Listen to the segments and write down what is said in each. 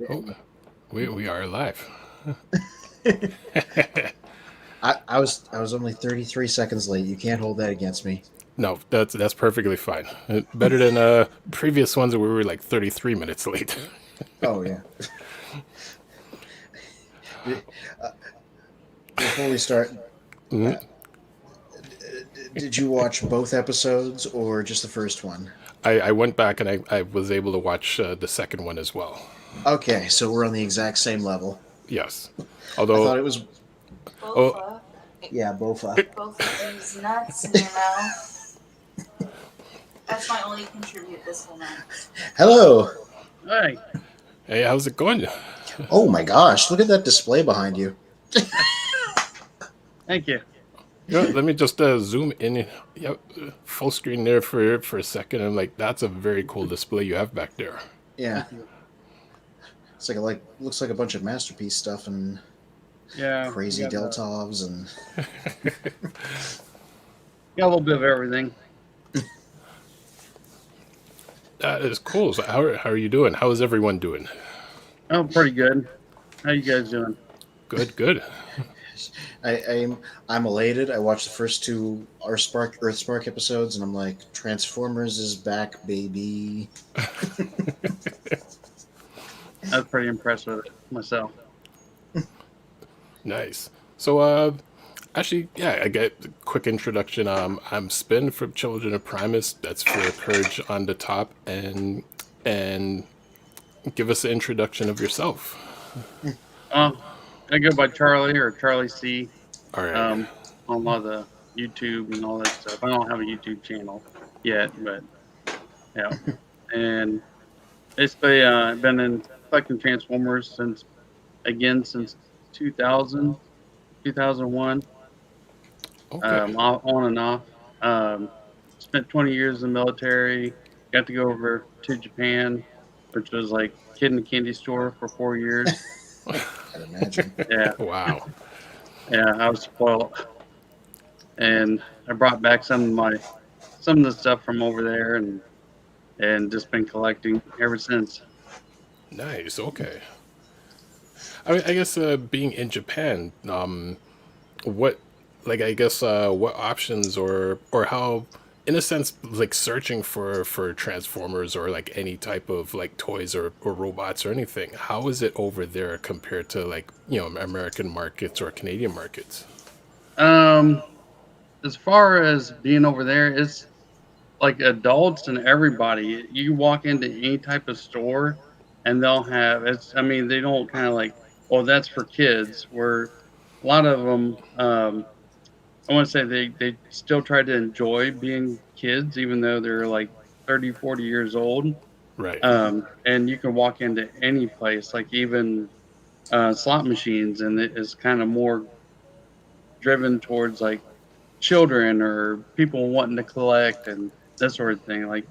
Oh, we are live. I was only 33 seconds late. You can't hold that against me. No, that's perfectly fine. Better than previous ones where we were like 33 minutes late. Oh yeah. Uh, Before we start, uh, Mhm. did you watch both episodes or just the first one? I went back and I was able to watch the second one as well. Okay, so we're on the exact same level. Yes. I Although, thought it was oh, Bofa. yeah, Bofa. Both of these nuts in your mouth. That's my only contribute this whole night. Hello. Hi. hey, how's it going? Oh my gosh, look at that display behind you. Thank you. Let me just zoom in. Yep, full screen there for a second. I'm like, that's a very cool display you have back there. Yeah, Thank you. it's like looks like a bunch of masterpiece stuff and Yeah, crazy got, Deltovs and got a little bit of everything. That is cool. So how are you doing? How is everyone doing? Oh, pretty good. How you guys doing? Good, good. I'm elated. I watched the first two EarthSpark episodes, and I'm like, Transformers is back, baby. I was pretty impressed with it myself. Nice. So, actually, yeah, I get a quick introduction. I'm Spin from Children of Primus. That's for Purge on the top, and give us an introduction of yourself. I go by Charlie or Charlie C. All right. On a lot of the YouTube and all that stuff. I don't have a YouTube channel yet, but yeah. And basically, I've been in collecting Transformers since 2000, 2001. Okay. On and off. Spent 20 years in the military. Got to go over to Japan, which was like kid in a candy store for 4 years. I'd imagine. Yeah, Wow. yeah, I was spoiled, and I brought back some of the stuff from over there, and just been collecting ever since. Nice. Okay. I mean, I guess being in Japan, what, like, I guess what options or how, in a sense, like searching for Transformers or like any type of like toys or robots or anything. How is it over there compared to like American markets or Canadian markets? Um, as far as being over there, it's like adults and everybody. You walk into any type of store, and they'll have it's. I mean, they don't kind of like, oh, that's for kids. Where a lot of them, I want to say they still try to enjoy being kids, even though they're like 30, 40 years old. Right. And you can walk into any place, like even slot machines, and it is kind of more driven towards like children or people wanting to collect and that sort of thing. Like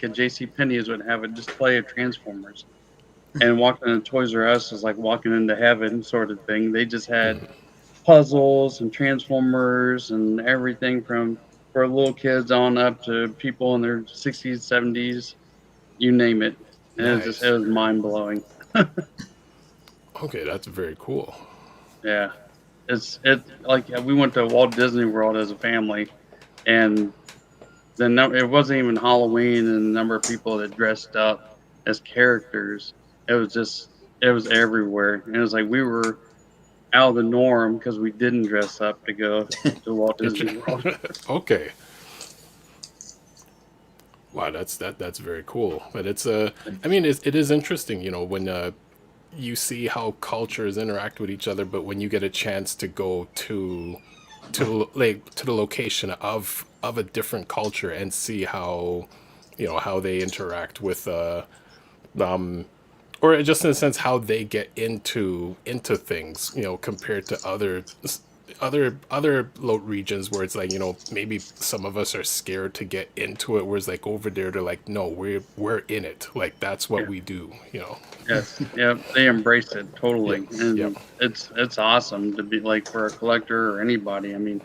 a J.C. Penney's would have a display of Transformers, and walking into Toys R Us is like walking into heaven, sort of thing. They just had puzzles and Transformers and everything from for little kids on up to people in their 60s, 70s, you name it. And it Nice. was mind blowing. Okay, that's very cool. Yeah, it like we went to Walt Disney World as a family, and it wasn't even Halloween, and the number of people that dressed up as characters, it was just it was everywhere, and it was like we were out of the norm because we didn't dress up to go to Walt Disney World. Okay. Wow, that's very cool. But it's I mean it is interesting, when you see how cultures interact with each other, but when you get a chance to go to the location of a different culture and see how how they interact with um or just in a sense how they get into things compared to other regions where it's like maybe some of us are scared to get into it, whereas like over there they're like, no, we're in it, like that's what Yeah. we do. Yes, yeah, they embraced it Yep. totally, Yep. and it's awesome to be like for a collector or anybody. I mean,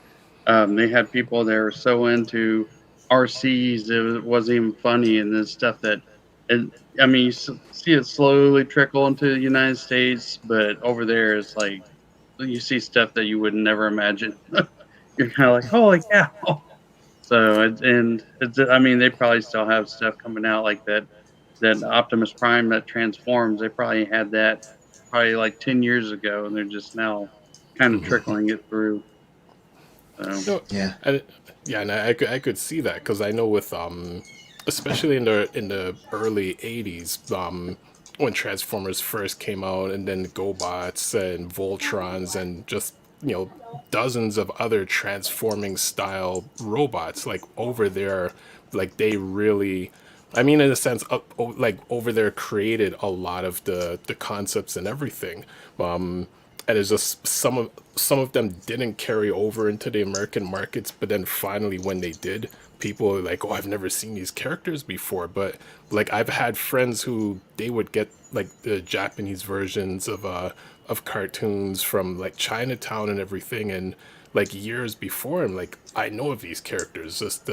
they had people that were so into RCs it wasn't even funny, and the stuff that And I mean, see it slowly trickle into the United States, but over there, it's like you see stuff that you would never imagine. You're kind of like, holy cow! So, I mean, they probably still have stuff coming out like that. That Optimus Prime that transforms, they probably had that probably like 10 years ago, and they're just now kind of trickling it through. So, No, Yeah. I, yeah, and I could see that because I know with especially in the early '80s, when Transformers first came out, and then GoBots and Voltrons and just dozens of other transforming style robots like over there, like they really. I mean, in a sense, like over there, created a lot of the concepts and everything. And it's just some of them didn't carry over into the American markets, but then finally when they did, people were like, "Oh, I've never seen these characters before." But like I've had friends who they would get like the Japanese versions of cartoons from like Chinatown and everything, and like years before, I'm like, I know of these characters, just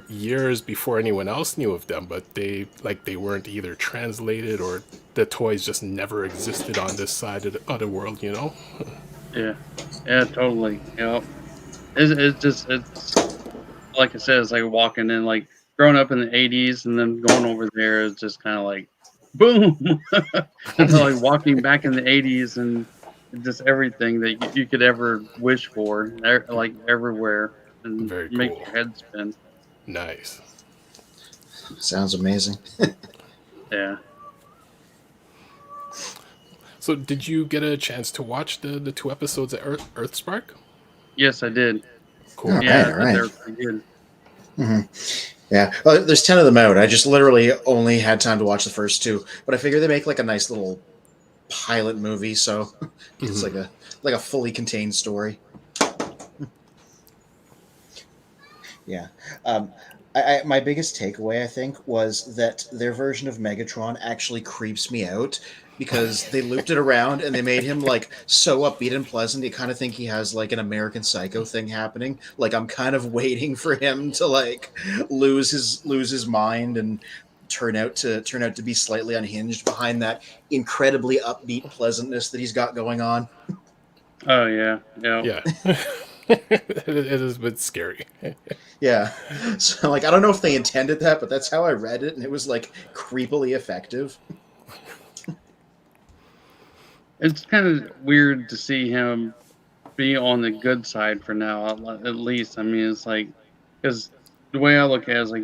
years before anyone else knew of them, but they weren't either translated or the toys just never existed on this side of the world, you know? yeah, yeah, totally. It's just it's like I said, it's like walking in, like growing up in the '80s and then going over there is just kind of like, boom. It's like walking back in the '80s and just everything that you could ever wish for, like everywhere, and Very make cool. your head spin. Nice. Sounds amazing. Yeah. So did you get a chance to watch the two episodes of EarthSpark? Yes, I did. All Cool. right, Yeah, I all thought they right. were pretty good. Yeah. Well, there's 10 of them out. I just literally only had time to watch the first two, but I figure they make like a nice little pilot movie, so it's like a fully contained story. Yeah. Um, my biggest takeaway, I think, was that their version of Megatron actually creeps me out because they looped it around and they made him like so upbeat and pleasant. You kind of think he has like an American Psycho thing happening. Like I'm kind of waiting for him to like lose his mind and turn out to be slightly unhinged behind that incredibly upbeat pleasantness that he's got going on. Oh yeah, yeah. Yeah. It is a bit scary. Yeah. So like I don't know if they intended that, but that's how I read it and it was like creepily effective. It's kind of weird to see him be on the good side for now, at least. I mean, it's like because the way I look at it is like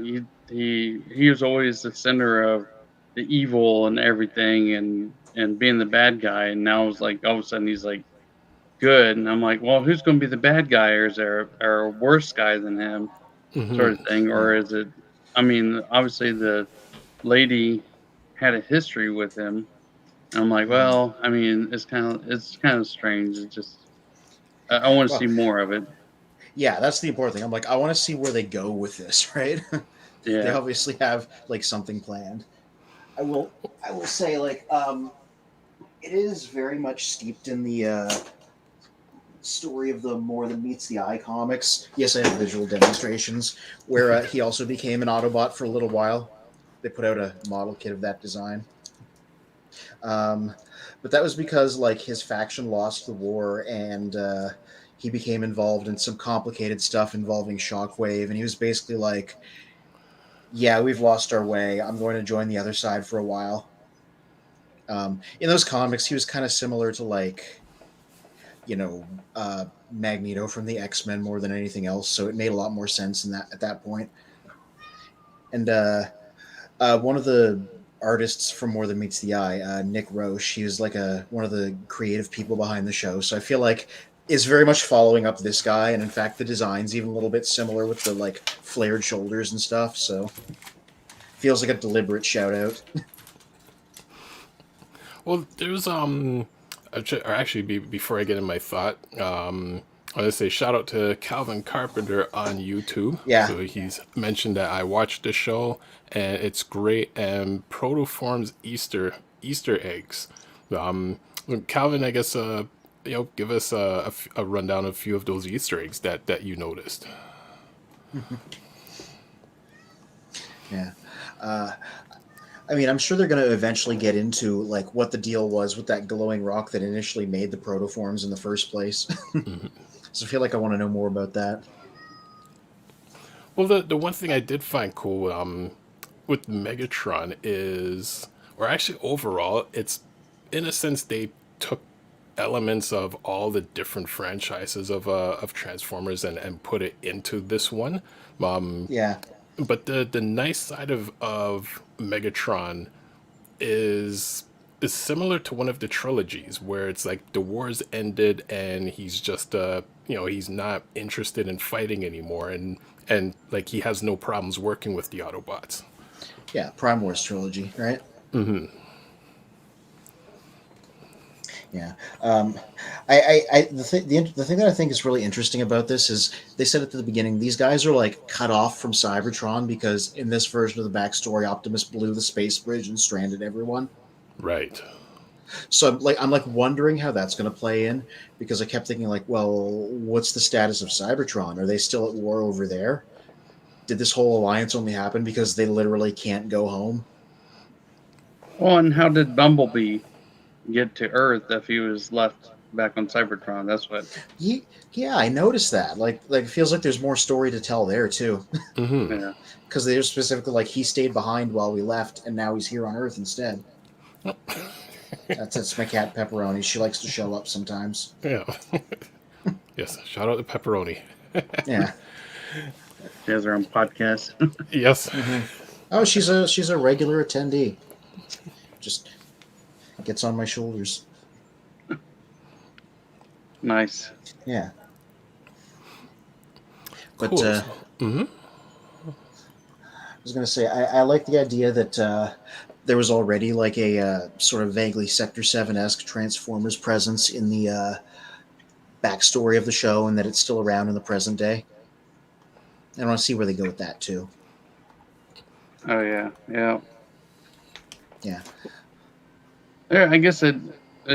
he was always the center of the evil and everything, and being the bad guy, and now it's like all of a sudden he's like good, and I'm like, well, who's going to be the bad guy, or is there a worse guy than him, sort of thing, Yeah. or is it? I mean, obviously the lady had a history with him. And I'm like, well, I mean, it's kind of strange. It's just I want to see Well, more of it. yeah, that's the important thing. I'm like, I want to see where they go with this, right? They Yeah. obviously have like something planned. I will say like it is very much steeped in the story of the More Than Meets the Eye comics. Yes, I have visual demonstrations where he also became an Autobot for a little while. They put out a model kit of that design. Um, but that was because like his faction lost the war and he became involved in some complicated stuff involving Shockwave, and he was basically like, "Yeah, we've lost our way. I'm going to join the other side for a while." In those comics, he was kind of similar to like you know Magneto from the X-Men more than anything else, so it made a lot more sense in that at that point. And one of the artists from More Than Meets the Eye, Nick Roche, he was like one of the creative people behind the show. So I feel like is very much following up this guy, and in fact, the design's even a little bit similar with the like flared shoulders and stuff. So feels like a deliberate shout out. Well, there's or actually, before I get in my thought, I want to say shout out to Calvin Carpenter on YouTube. Yeah. So he's mentioned that I watched the show and it's great, and Protoform's Easter eggs. Um, Calvin, I guess give us a rundown of a few of those Easter eggs that you noticed. Yeah. Uh, I mean, I'm sure they're going to eventually get into like what the deal was with that glowing rock that initially made the protoforms in the first place. Mhm. So I feel like I want to know more about that. Well, the one thing I did find cool with Megatron is, or actually overall, it's in a sense they took elements of all the different franchises of Transformers and put it into this one. Um, Yeah, but the nice side of Megatron is is similar to one of the trilogies where it's like the wars ended and he's just he's not interested in fighting anymore, and like he has no problems working with the Autobots. yeah, Prime Wars trilogy, right? Hmm. Yeah. The thing that I think is really interesting about this is they said at the beginning these guys are like cut off from Cybertron because in this version of the backstory, Optimus blew the space bridge and stranded everyone. Right. So I'm like wondering how that's going to play in because I kept thinking like, well, what's the status of Cybertron? Are they still at war over there? Did this whole alliance only happen because they literally can't go home? Well, and how did Bumblebee get to Earth if he was left back on Cybertron? That's what. Ye- Yeah, I noticed that. Like it feels like there's more story to tell there too. Hmm. Yeah. Because they're specifically like he stayed behind while we left, and now he's here on Earth instead. That's my cat Pepperoni. She likes to show up sometimes. Yeah. Yes. Shout out to Pepperoni. Yeah. She has her own podcast. Yes. Hmm. Oh, she's a regular attendee. Just gets on my shoulders. Nice. Yeah. But Cool. I Hmm. was gonna say I like the idea that there was already like a sort of vaguely Sector 7-esque Transformers presence in the backstory of the show, and that it's still around in the present day. I want to see where they go with that too. Oh yeah, yeah. Yeah. Yeah, I guess it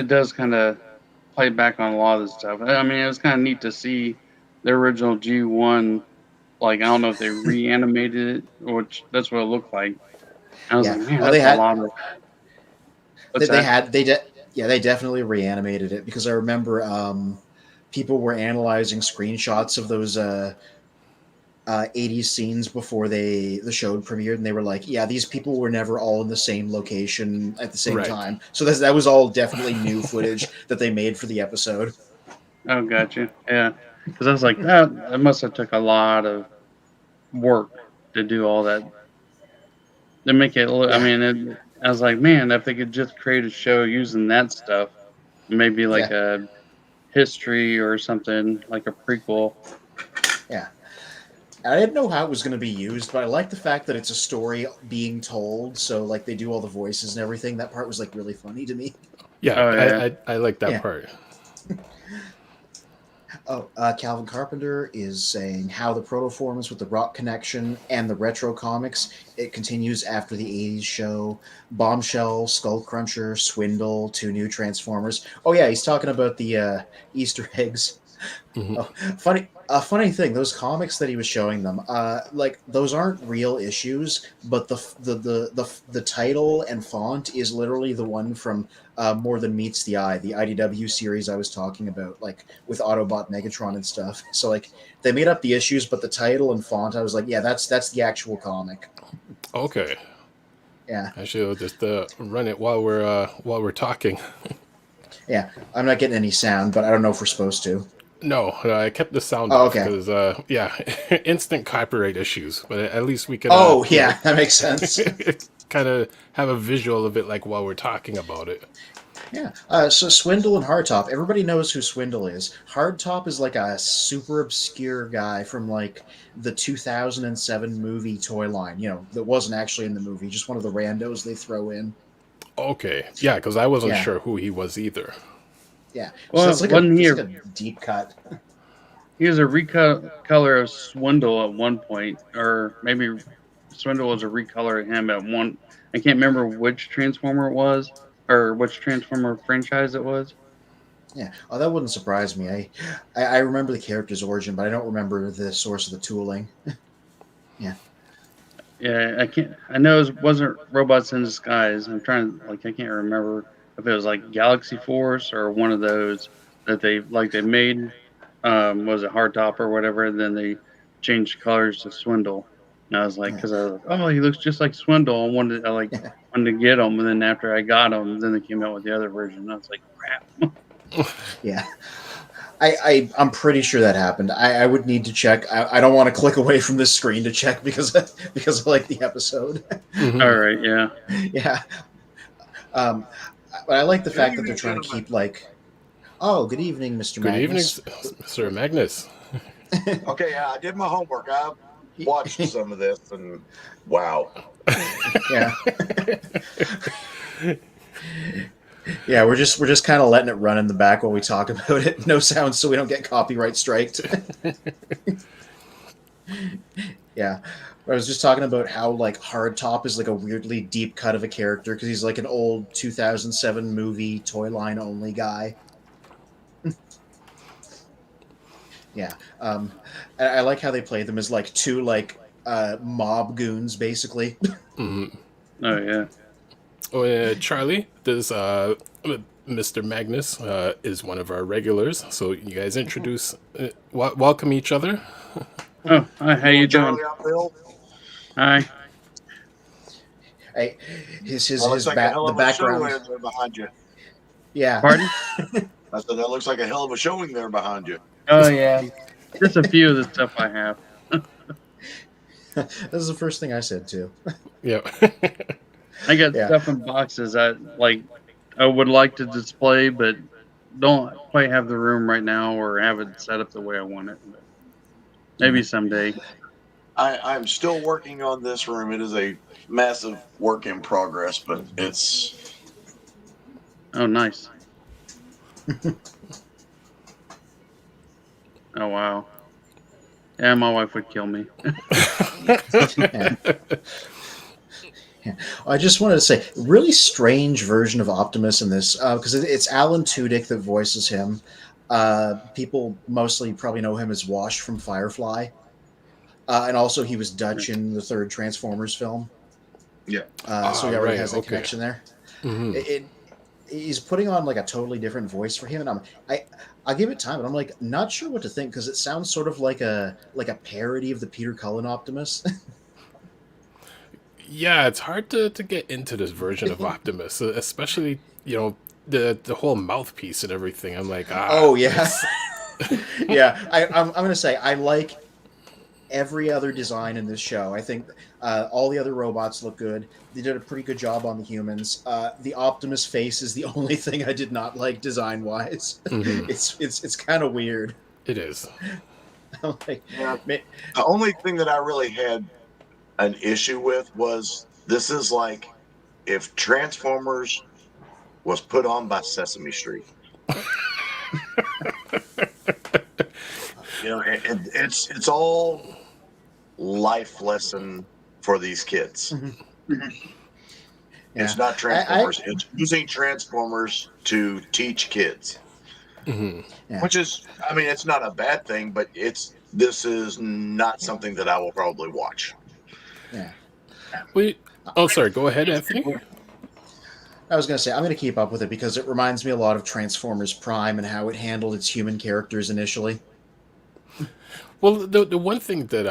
does kind of play back on a lot of this stuff. I mean, it was kind of neat to see the original G1. Like I don't know if they reanimated it, which that's what it looked like. I was Yeah. like, man, Oh, they that's a had lot of. they, What's they that? had they de- yeah, they definitely reanimated it because I remember people were analyzing screenshots of those 80s scenes before the show premiered, and they were like, yeah, these people were never all in the same location at the same Right. time. So that was all definitely new footage that they made for the episode. Oh, gotcha. Yeah, because I was like, that must have took a lot of work to do all that to make it look. I Yeah, mean, I was like, man, if they could just create a show using that stuff, maybe like yeah, a history or something, like a prequel. yeah. I didn't know how it was going to be used, but I like the fact that it's a story being told. So like they do all the voices and everything. That part was like really funny to me. Yeah. Oh yeah. I like that Yeah. part. Oh, Calvin Carpenter is saying how the protoforms with the rock connection and the retro comics, it continues after the 80s show. Bombshell, Skullcruncher, Swindle, two new Transformers. Oh yeah, he's talking about the Easter eggs. Hmm. Oh, funny. A funny thing, those comics that he was showing them, like those aren't real issues, but the title and font is literally the one from More Than Meets the Eye, the IDW series I was talking about, like with Autobot, Megatron, and stuff. So like they made up the issues, but the title and font, I was like, yeah, that's the actual comic. Okay. Yeah, I should just run it while we're talking. yeah. I'm not getting any sound, but I don't know if we're supposed to. No, I kept the sound Oh, off okay. because yeah, instant copyright issues. But at least we could Oh, yeah, that makes sense. kind of have a visual of it like while we're talking about it. Yeah. So Swindle and Hardtop. Everybody knows who Swindle is. Hardtop is like a super obscure guy from like the 2007 movie Toy Line. You know, that wasn't actually in the movie. Just one of the randos they throw in. Okay, yeah, because I wasn't Yeah. sure who he was either. Yeah. So Well, that's like wasn't he that's like a deep cut. he was a recolor of Swindle at one point, or maybe Swindle was a recolor of him at one. I can't remember which Transformer it was, or which Transformer franchise it was. Yeah. Oh, that wouldn't surprise me. I remember the character's origin, but I don't remember the source of the tooling. Yeah. Yeah, I can't. I know it wasn't Robots in Disguise. I'm trying. Like, I can't remember if it was like Galaxy Force or one of those that they made. Was it Hardtop or whatever? And then they changed colors to Swindle. And I was like, because I was like, oh, he looks just like Swindle. Wanted to get him, and then after I got him, then they came out with the other version. And I was like, crap. Yeah. I'm pretty sure that happened. I would need to check. I don't want to click away from this screen to check because I like the episode. Mhm. All right, yeah. Yeah. But I like the fact that they're trying to keep like, oh, good evening, Mr. Good evening, Magnus. Sir Magnus. Okay, yeah, I did my homework. I watched some of this, and wow. Yeah. Yeah, we're just kind of letting it run in the back while we talk about it. No sound, so we don't get copyright striked. Yeah, I was just talking about how like Hardtop is like a weirdly deep cut of a character because he's like an old 2007 movie toy line only guy. Yeah, I like how they play them as like two like mob goons basically. Mhm. Oh yeah. Oh, Charlie, this Mr. Magnus is one of our regulars. So you guys introduce, welcome each other. Oh, hi, how you doing? Charlie out, Bill? Hi. Hey, his That looks like a hell the of a showing background. there behind you. Yeah. Pardon? I said that looks like a hell of a showing there behind you. Oh yeah. Just a few of the stuff I have. This is the first thing I said too. Yeah. I got Yeah. stuff in boxes I would like to display, but don't quite have the room right now or have it set up the way I want it. But maybe someday. I'm still working on this room. It is a massive work in progress, but it's Oh, nice. Oh wow. Yeah, my wife would kill me. Yeah. Yeah. I just wanted to say, really strange version of Optimus in this because it's Alan Tudyk that voices him. People mostly probably know him as Wash from Firefly, and also he was Dutch in the third Transformers film. yeah. So he already right, has that okay. connection there. Mhm. He's putting on like a totally different voice for him, and I give it time, but I'm like not sure what to think because it sounds sort of like a parody of the Peter Cullen Optimus. Yeah, it's hard to get into this version of Optimus, especially, the whole mouthpiece and everything. I'm like, Oh yeah, yeah. I'm gonna say I like every other design in this show. I think all the other robots look good. They did a pretty good job on the humans. The Optimus face is the only thing I did not like design wise. Mhm. It's kind of weird. It is. I'm like, Yeah. ma- The only thing that I really had an issue with was this is like if Transformers was put on by Sesame Street. It's all life lesson for these kids. yeah. It's not Transformers. It's using Transformers to teach kids, Mhm. Yeah. which is, I mean, it's not a bad thing, but this is not something that I will probably watch. Yeah. Wait. Oh, sorry. Go ahead, Anthony. I was gonna say I'm gonna keep up with it because it reminds me a lot of Transformers Prime and how it handled its human characters initially. Well, the one thing that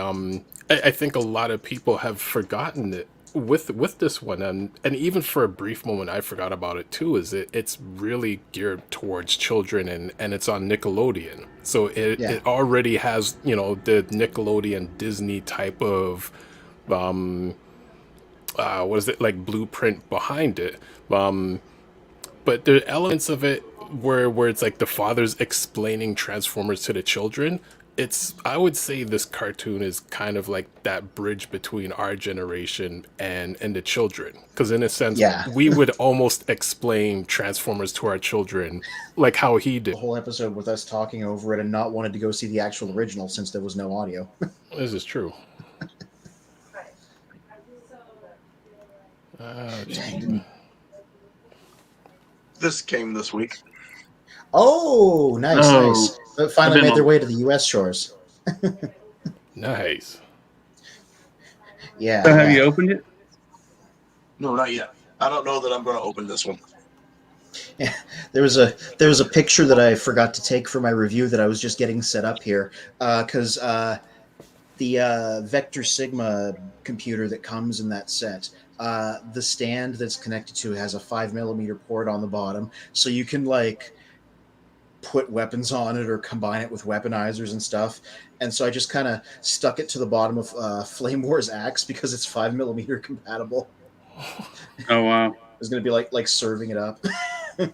I think a lot of people have forgotten it with this one, and even for a brief moment I forgot about it too, is it's really geared towards children and it's on Nickelodeon, so it already has the Nickelodeon Disney type of what is it, like, blueprint behind it, but there are elements of it where it's like the father's explaining Transformers to the children. I would say this cartoon is kind of like that bridge between our generation and the children, because in a sense, Yeah. we would almost explain Transformers to our children like how he did. The whole episode with us talking over it and not wanted to go see the actual original since there was no audio. This is true. This came this week. Oh, nice, Oh, nice. But finally I've been made their on- way to the U.S. shores. Nice. Yeah. So have yeah. you opened it? No, not yet. I don't know that I'm going to open this one. There was a picture that I forgot to take for my review that I was just getting set up here because the Vector Sigma computer that comes in that set, the stand that's connected to it has a 5mm port on the bottom, so you can like put weapons on it or combine it with weaponizers and stuff. And so I just kind of stuck it to the bottom of Flame War's axe because it's 5mm compatible. Oh wow. It was gonna be like serving it up. And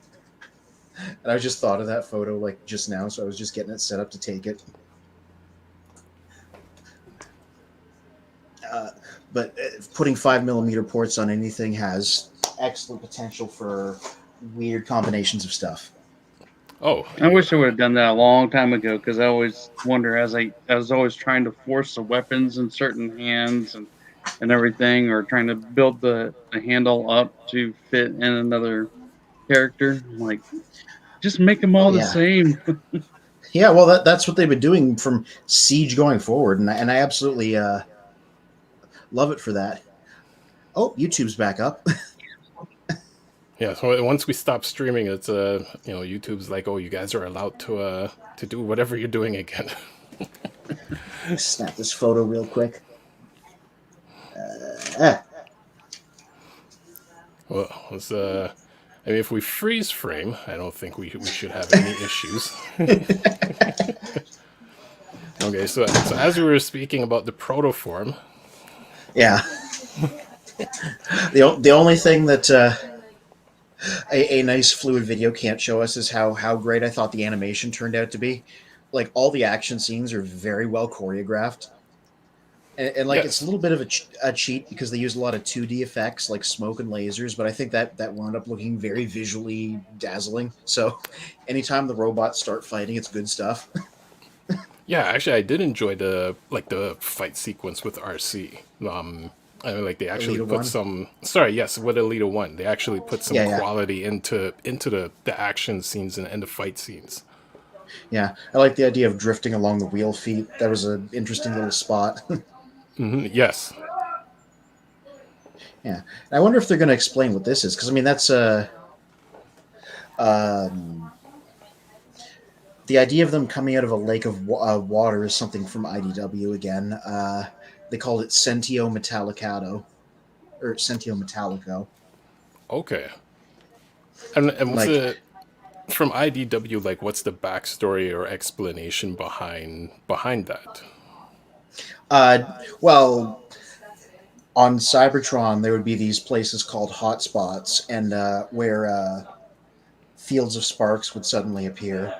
I just thought of that photo like just now, so I was just getting it set up to take it. But putting 5mm ports on anything has excellent potential for weird combinations of stuff. Oh, I wish I would have done that a long time ago because I always wonder as I was always trying to force the weapons in certain hands and everything, or trying to build the handle up to fit in another character. I'm like, just make them Oh all the yeah, same. yeah. Well, that's what they've been doing from Siege going forward, and I absolutely love it for that. Oh, YouTube's back up. yeah. So once we stop streaming, it's YouTube's like, oh, you guys are allowed to do whatever you're doing again. Snap this photo real quick. Ah, Well, let's, I mean, if we freeze frame, I don't think we should have any issues. Okay, so as we were speaking about the protoform, yeah. The only thing that a nice fluid video can't show us is how great I thought the animation turned out to be. Like all the action scenes are very well choreographed. And like it's yes, a little bit of a cheat because they use a lot of 2D effects like smoke and lasers, but I think that wound up looking very visually dazzling. So anytime the robots start fighting, it's good stuff. yeah, actually, I did enjoy the fight sequence with RC. I mean, like they actually Alita put 1. some. Sorry, yes, with Alita 1, they actually put some Yeah, yeah. quality into the action scenes and the fight scenes. Yeah. I like the idea of drifting along the wheel feet. That was an interesting little spot. Yes. Yeah. I wonder if they're going to explain what this is because I mean that's um, the idea of them coming out of a lake of water is something from IDW again. They called it Sentio Metallicato or Sentio Metallico. Okay. And what's Like, the from IDW, like what's the backstory or explanation behind that? well, on Cybertron there would be these places called hotspots, and where fields of sparks would suddenly appear,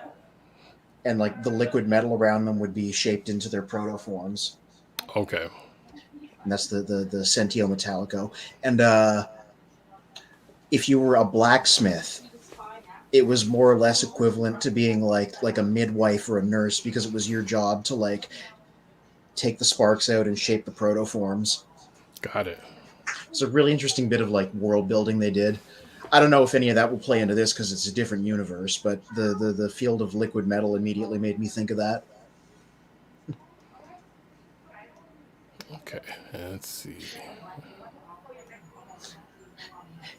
and like the liquid metal around them would be shaped into their protoforms. Okay. And that's the Sentio Metallico. And if you were a blacksmith, it was more or less equivalent to being like a midwife or a nurse because it was your job to like take the sparks out and shape the protoforms. Got it. It's a really interesting bit of like world building they did. I don't know if any of that will play into this because it's a different universe, but the field of liquid metal immediately made me think of that. Okay. Let's see.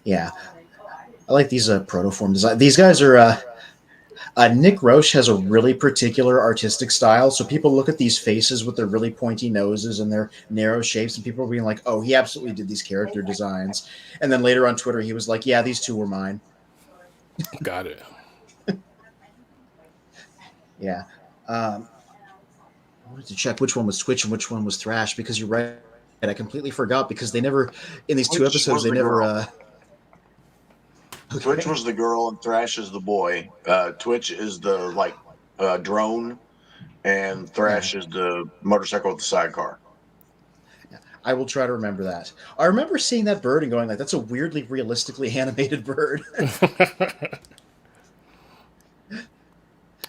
Yeah, I like these protoform design. These guys are. Nick Roche has a really particular artistic style, so people look at these faces with their really pointy noses and their narrow shapes, and people are being like, "Oh, he absolutely did these character designs." And then later on Twitter, he was like, "Yeah, these two were mine." Got it. Yeah, I wanted to check which one was Twitch and which one was Thrash because you're right. I completely forgot because they never in these two Twitch episodes was they the never. girl. Twitch was the girl and Thrash is the boy. Twitch is the drone, and Thrash is the motorcycle with the sidecar. I will try to remember that. I remember seeing that bird and going like, "That's a weirdly realistically animated bird."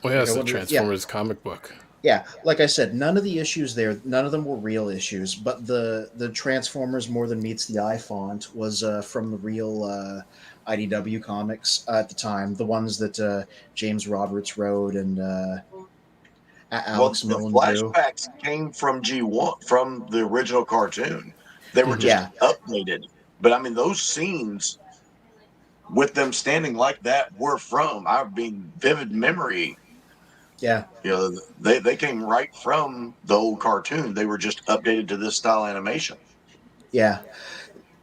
Oh yeah, Like, I it's the wonder- Transformers comic book. Yeah, like I said, none of the issues there, none of them were real issues, but the Transformers More Than Meets the Eye font was from the real IDW comics at the time, the ones that James Roberts wrote and Alex Well, the Millen drew. flashbacks came from G1 from the original cartoon. They were just Yeah. updated. But I mean, those scenes with them standing like that were from, I mean, vivid memory. Yeah. You know, they came right from the old cartoon. They were just updated to this style animation. Yeah.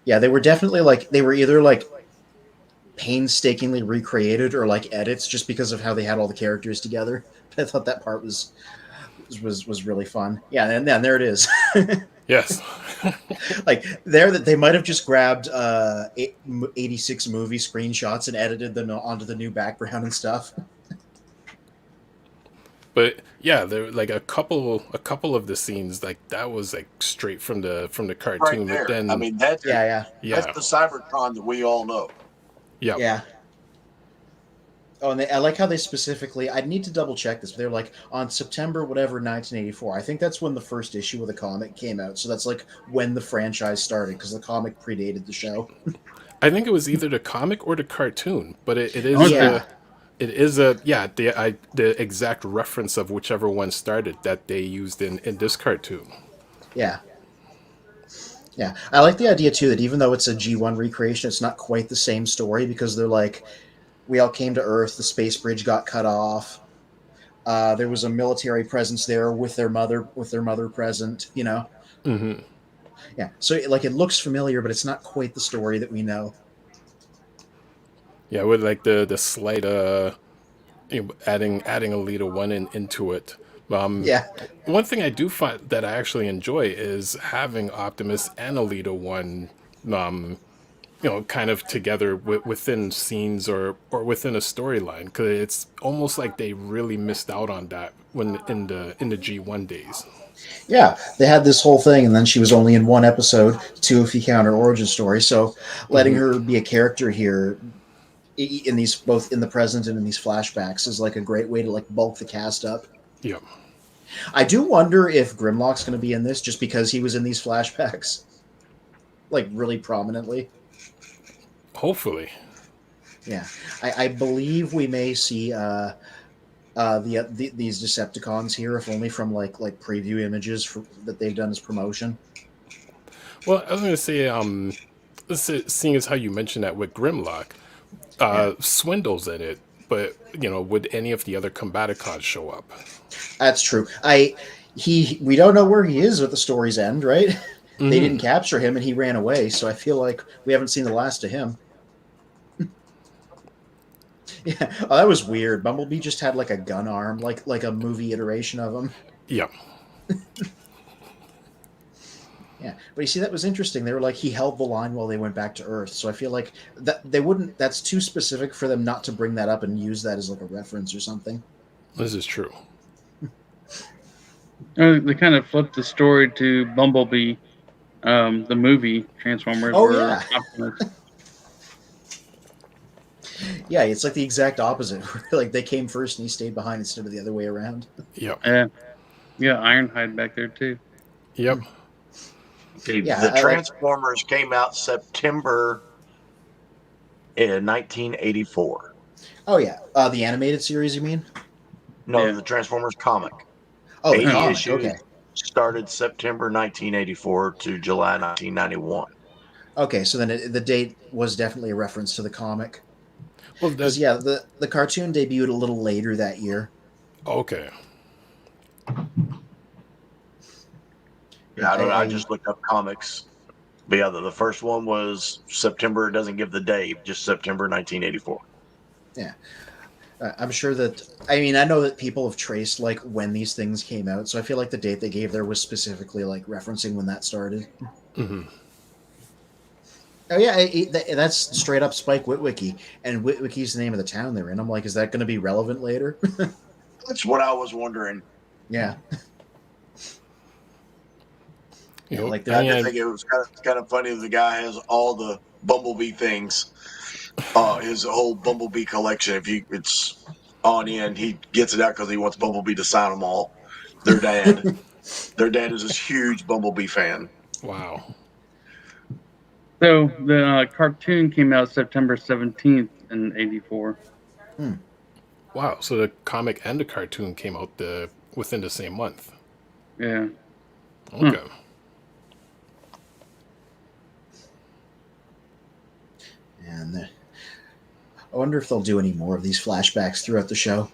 Yeah. They were definitely like, they were either like painstakingly recreated or like edits just because of how they had all the characters together. I thought that part was really fun. Yeah, and then there it is. Yes. Like there that they might have just grabbed 86 movie screenshots and edited them onto the new background and stuff. But yeah, there like a couple of the scenes like that was like straight from the Right cartoon. But there. I then mean, that's Yeah, that's yeah, the Cybertron that we all know. yeah, yeah. Oh, and I like how they specifically. I'd need to double check this, but they're like on September whatever 1984. I think that's when the first issue of the comic came out. So that's like when the franchise started because the comic predated the show. I think it was either the comic or the cartoon, but it is Yeah. the exact reference of whichever one started that they used in this cartoon. Yeah. Yeah, I like the idea too that even though it's a G1 recreation, it's not quite the same story because they're like, we all came to Earth, the space bridge got cut off. There was a military presence there with their mother present. You know, Hmm. yeah. So like it looks familiar, but it's not quite the story that we know. Yeah, with like the slight adding a little one into it. Um, Yeah, One thing I do find that I actually enjoy is having Optimus and Alita one, um, kind of together within scenes or within a storyline, because it's almost like they really missed out on that when in the G1 days. yeah. They had this whole thing, and then she was only in one episode, two if you count her origin story. So letting Hmm. her be a character here in these both in the present and in these flashbacks is like a great way to like bulk the cast up. Yeah, I do wonder if Grimlock's going to be in this just because he was in these flashbacks, like really prominently. hopefully. Yeah, I believe we may see these Decepticons here, if only from like preview images that they've done as promotion. Well, I was going to say, seeing as how you mentioned that with Grimlock, Yeah, Swindle's in it, but would any of the other Combaticons show up? that's true. We don't know where he is at the story's end, right? They Hmm. didn't capture him and he ran away, so I feel like we haven't seen the last of him. Yeah, oh, that was weird. Bumblebee just had like a gun arm, like a movie iteration of him. Yeah. Yeah, but you see, that was interesting. They were like he held the line while they went back to Earth. So I feel like that they wouldn't. That's too specific for them not to bring that up and use that as like a reference or something. This is true. They kind of flipped the story to Bumblebee, the movie Transformers. Oh, where yeah. Optimus- Yeah, it's like the exact opposite. Like they came first and he stayed behind instead of the other way around. Yep. yeah, Ironhide back there too. Yep. Okay, Yeah, the I like- Transformers came out September in 1984. Oh yeah, the animated series, you mean? No, Yeah. the Transformers comic. Oh, the 80 comic. issues. Okay, Started September 1984 to July 1991. okay. So then the date was definitely a reference to the comic. Well, Because yeah, the cartoon debuted a little later that year. okay. Yeah, I don't know. I just looked up comics. But yeah, the first one was September. It doesn't give the day, just September 1984. Yeah. I'm sure that I mean I know that people have traced like when these things came out, so I feel like the date they gave there was specifically like referencing when that started. Hmm. Oh yeah, that's straight up Spike Witwicky, and Witwicky's the name of the town they're in. I'm like, is that going to be relevant later? That's what I was wondering. Yeah, You know, like I that. just think it was kind of funny. The guy has all the Bumblebee things. His whole Bumblebee collection. It's on end, he gets it out because he wants Bumblebee to sign them all. Their dad is this huge Bumblebee fan. wow. So the cartoon came out September 17th in '84. Wow. So the comic and the cartoon came out within the same month. Yeah. Okay. And I wonder if they'll do any more of these flashbacks throughout the show.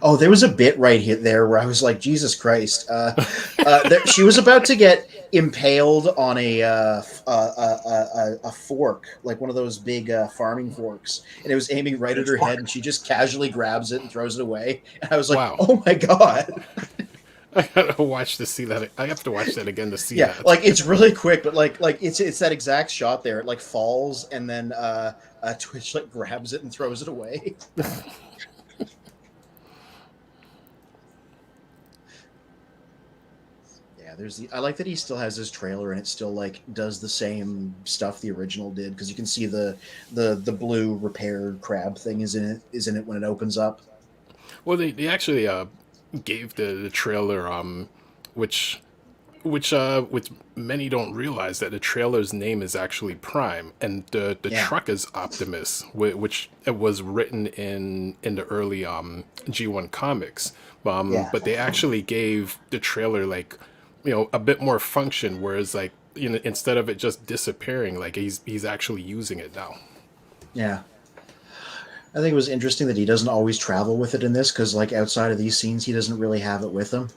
Oh, there was a bit right here there where I was like, Jesus Christ. She was about to get impaled on a fork, like one of those big farming forks, and it was aiming right at her head, and she just casually grabs it and throws it away. And I was like, Wow. oh my God. I gotta watch to see that. I have to watch that again to see Yeah, that. like it's really quick, but like it's that exact shot there. It like falls, and then Twitch like grabs it and throws it away. I like that he still has his trailer and it still like does the same stuff the original did, because you can see the blue repaired crab thing is in it when it opens up. Well, they actually gave the trailer which many don't realize that the trailer's name is actually Prime, and the truck is Optimus, which it was written in the early G1 comics. But they actually gave the trailer like, a bit more function, whereas like, instead of it just disappearing, like he's actually using it now. Yeah. I think it was interesting that he doesn't always travel with it in this, because like outside of these scenes, he doesn't really have it with him.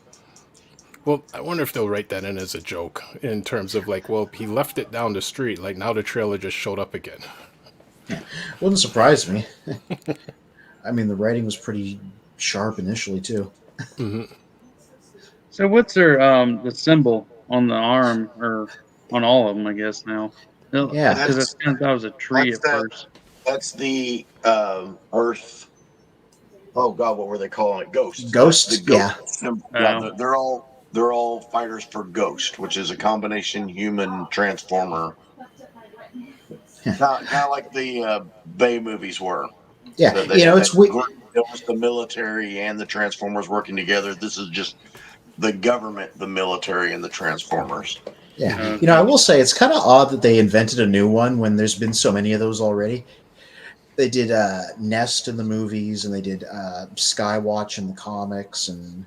Well, I wonder if they'll write that in as a joke, in terms of like, well, he left it down the street, like now the trailer just showed up again. Yeah. Wouldn't surprise me. I mean, the writing was pretty sharp initially too. Mm-hmm. So what's their the symbol on the arm, or on all of them, I guess now? Yeah, because I thought it was a tree at first. That's the Earth. Oh God, what were they calling it? Ghost. Ghost. The ghost symbol. Oh. Yeah, they're all fighters for Ghost, which is a combination human transformer. Kind of like the Bay movies were. Yeah, it's weird. It was the military and the Transformers working together. This is just the government, the military, and the Transformers. Yeah, I will say it's kind of odd that they invented a new one when there's been so many of those already. They did Nest in the movies, and they did Skywatch in the comics, and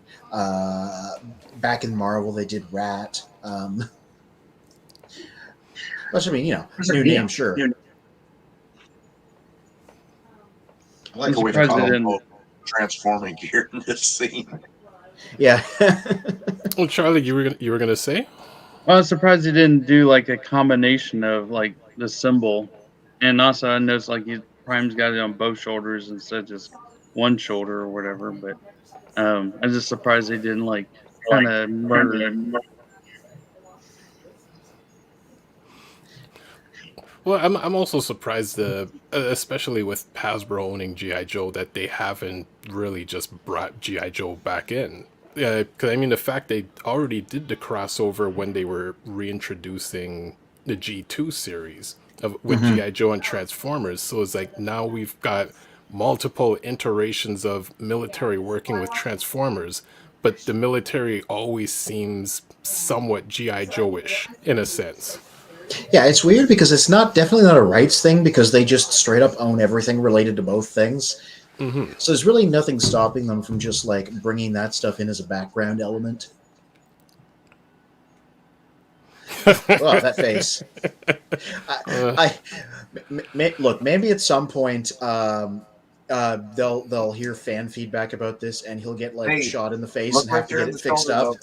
back in Marvel they did Rat. Which, I mean, new name, sure. I like how we've caught them both transforming here in this scene. Yeah. Well, Charlie, you were gonna say? Well, I was surprised they didn't do like a combination of like the symbol, and also I noticed like Prime's got it on both shoulders instead of just one shoulder or whatever. But I'm just surprised they didn't like kind of murder. Well, I'm also surprised, especially with Hasbro owning G.I. Joe, that they haven't really just brought G.I. Joe back in. Because I mean, the fact they already did the crossover when they were reintroducing the G2 series with G.I. Joe and Transformers. So it's like now we've got multiple iterations of military working with Transformers, but the military always seems somewhat G.I. Joe-ish in a sense. Yeah, it's weird because it's definitely not a rights thing, because they just straight up own everything related to both things. Mm-hmm. So there's really nothing stopping them from just like bringing that stuff in as a background element. Oh, that face. Look, maybe at some point they'll hear fan feedback about this, and he'll get like shot in the face and have to get it fixed up.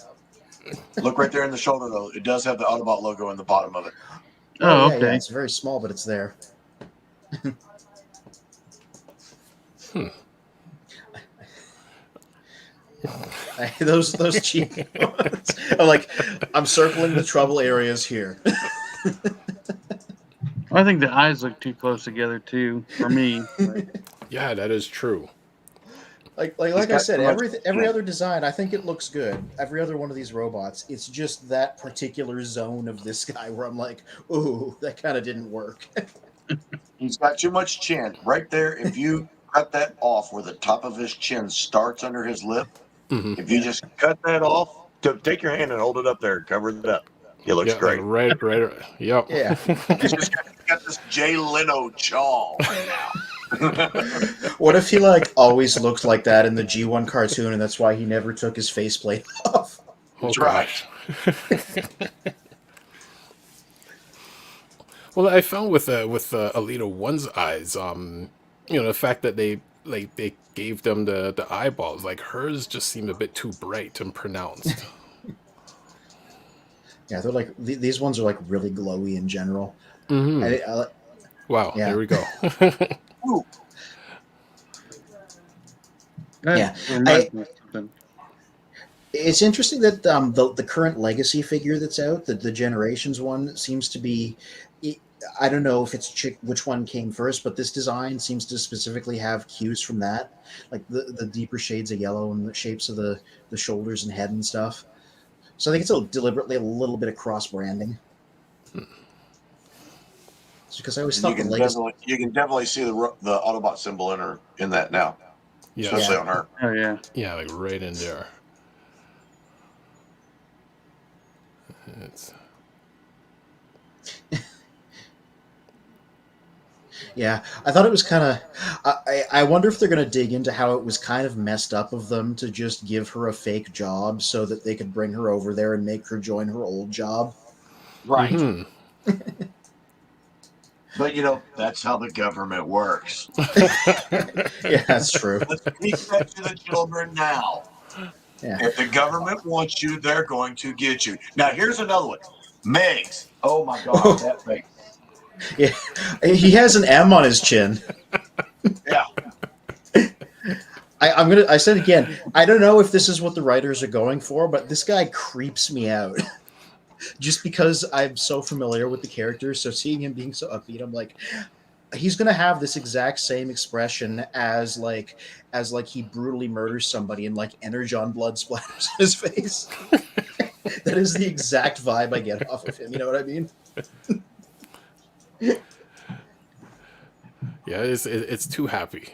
Look right there in the shoulder, though. It does have the Autobot logo in the bottom of it. Oh, yeah, okay. Yeah, it's very small, but it's there. Those cheap ones. I'm circling the trouble areas here. I think the eyes look too close together too for me. Yeah, that is true. Like I said, every other design, I think it looks good. Every other one of these robots, it's just that particular zone of this guy where I'm like, ooh, that kind of didn't work. He's got too much chin. Right there, if you cut that off where the top of his chin starts under his lip, if you just cut that off, take your hand and hold it up there, cover it up. It looks great. Right. Yep. Yeah. He's just got this Jay Leno jaw right now. What if he always looked like that in the G1 cartoon, and that's why he never took his faceplate off? Oh, gosh. Well, I found with Alita One's eyes, the fact that they gave them the eyeballs, like hers just seemed a bit too bright and pronounced. Yeah, they're like these ones are like really glowy in general. Hmm. I Wow, yeah. there we go. Ooh, That Yeah. reminds me of something. It's interesting that the current legacy figure that's out, the Generations one, seems to be. I don't know if it's which one came first, but this design seems to specifically have cues from that, like the deeper shades of yellow and the shapes of the shoulders and head and stuff. So I think it's deliberately a little bit of cross branding. It's because I always and thought the legacy. you can definitely see the Autobot symbol in that now, Yeah, especially Yeah. on her. Oh yeah. yeah, like right in there. It's Yeah, I thought it was kind of. I wonder if they're going to dig into how it was kind of messed up of them to just give her a fake job so that they could bring her over there and make her join her old job. Right. Mhm. But that's how the government works. Yeah, that's true. Let's teach that to the children now. Yeah. If the government wants you, they're going to get you. Now, here's another one. Megs. Oh my God, that face. Yeah, he has an M on his chin. Yeah. I said again, I don't know if this is what the writers are going for, but this guy creeps me out. Just because I'm so familiar with the character, so seeing him being so upbeat, I'm like, he's gonna have this exact same expression as he brutally murders somebody and like energon blood splatters his face. That is the exact vibe I get off of him. You know what I mean? Yeah, it's too happy.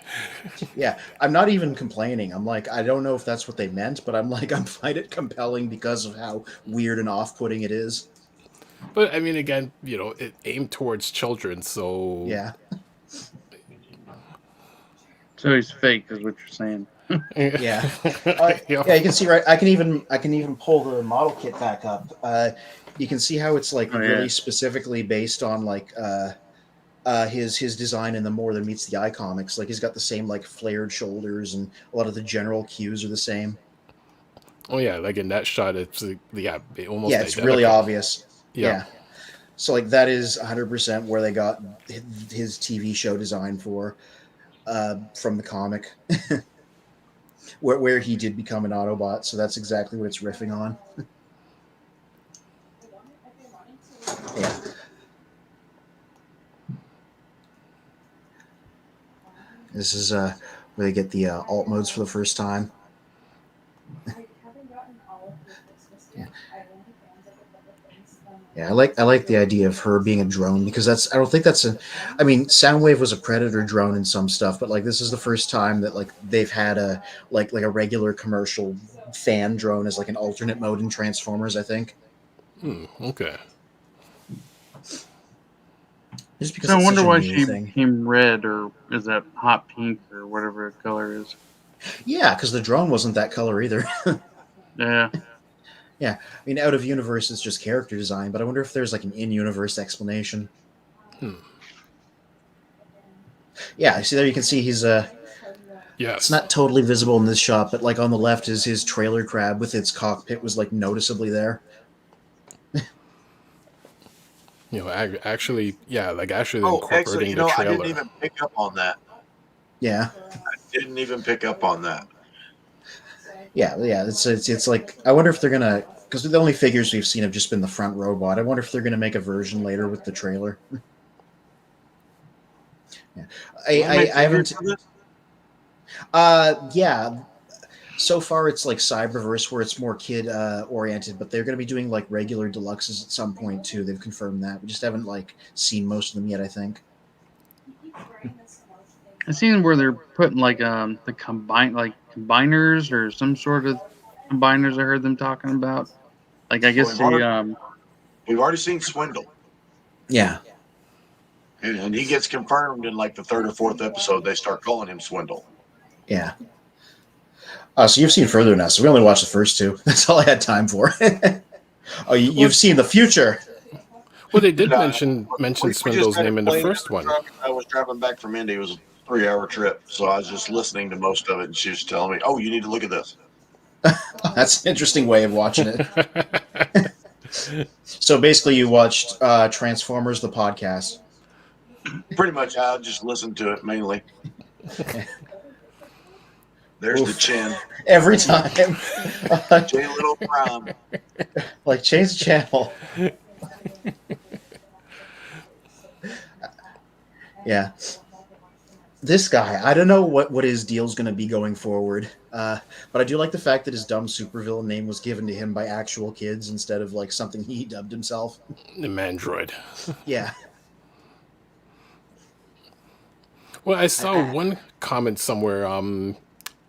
Yeah, I'm not even complaining. I'm like, I don't know if that's what they meant, but I'm like, I find it compelling because of how weird and off-putting it is. But I mean, again, it aimed towards children, so Yeah, So he's fake, is what you're saying. yeah. Yep. Yeah, you can see right. I can even pull the model kit back up. You can see how it's like Oh, yeah. really specifically based on like his design in the More Than Meets the Eye comics. Like he's got the same like flared shoulders, and a lot of the general cues are the same. Oh yeah, like in that shot, it's almost Yeah, it's identical. really obvious. Yeah. Yeah. So like that is 100% where they got his TV show design from the comic, where he did become an Autobot. So that's exactly what it's riffing on. Yeah. This is where they get the alt modes for the first time. Yeah, I like the idea of her being a drone because I don't think that's I mean, Soundwave was a Predator drone in some stuff, but like this is the first time that like they've had a like a regular commercial fan drone as like an alternate mode in Transformers, I think. Okay. Just because So I it's wonder such a why new she thing. became red, or is that hot pink, or whatever the color is? Yeah, because the drone wasn't that color either. Yeah. Yeah, I mean, out of universe, it's just character design, but I wonder if there's like an in-universe explanation. Yeah, see there you can see he's Yes. it's not totally visible in this shot, but like on the left is his trailer crab with its cockpit was like noticeably there. Actually, yeah, like actually Oh, incorporating excellent. the I trailer. didn't even pick up on that. Yeah, Didn't even pick up on that. yeah. It's like I wonder if they're gonna because the only figures we've seen have just been the front robot. I wonder if they're gonna make a version later with the trailer. Yeah, I haven't. Yeah. So far, it's like Cyberverse, where it's more kid oriented, but they're going to be doing like regular deluxes at some point too. They've confirmed that. We just haven't like seen most of them yet. I think. I've seen where they're putting like the combiners or some sort of combiners. I heard them talking about. Like I guess We've already seen Swindle, Yeah. and he gets confirmed in like the third or fourth episode. They start calling him Swindle. Yeah. So you've seen further than us. So we only watched the first two. That's all I had time for. Oh, you've seen the future. Well, they did No, mention we just Swindle's had it name in the playing first in the one. truck. I was driving back from Indy. It was a 3-hour trip, so I was just listening to most of it, and she was telling me, "Oh, you need to look at this." That's an interesting way of watching it. So basically, you watched Transformers the podcast. Pretty much, I just listened to it mainly. There's Oof. the chin, Every time. J Little Prime. Like, change the channel. Yeah. This guy, I don't know what his deal's going to be going forward, but I do like the fact that his dumb supervillain name was given to him by actual kids instead of like something he dubbed himself. The Mandroid. Yeah. Well, I saw one comment somewhere.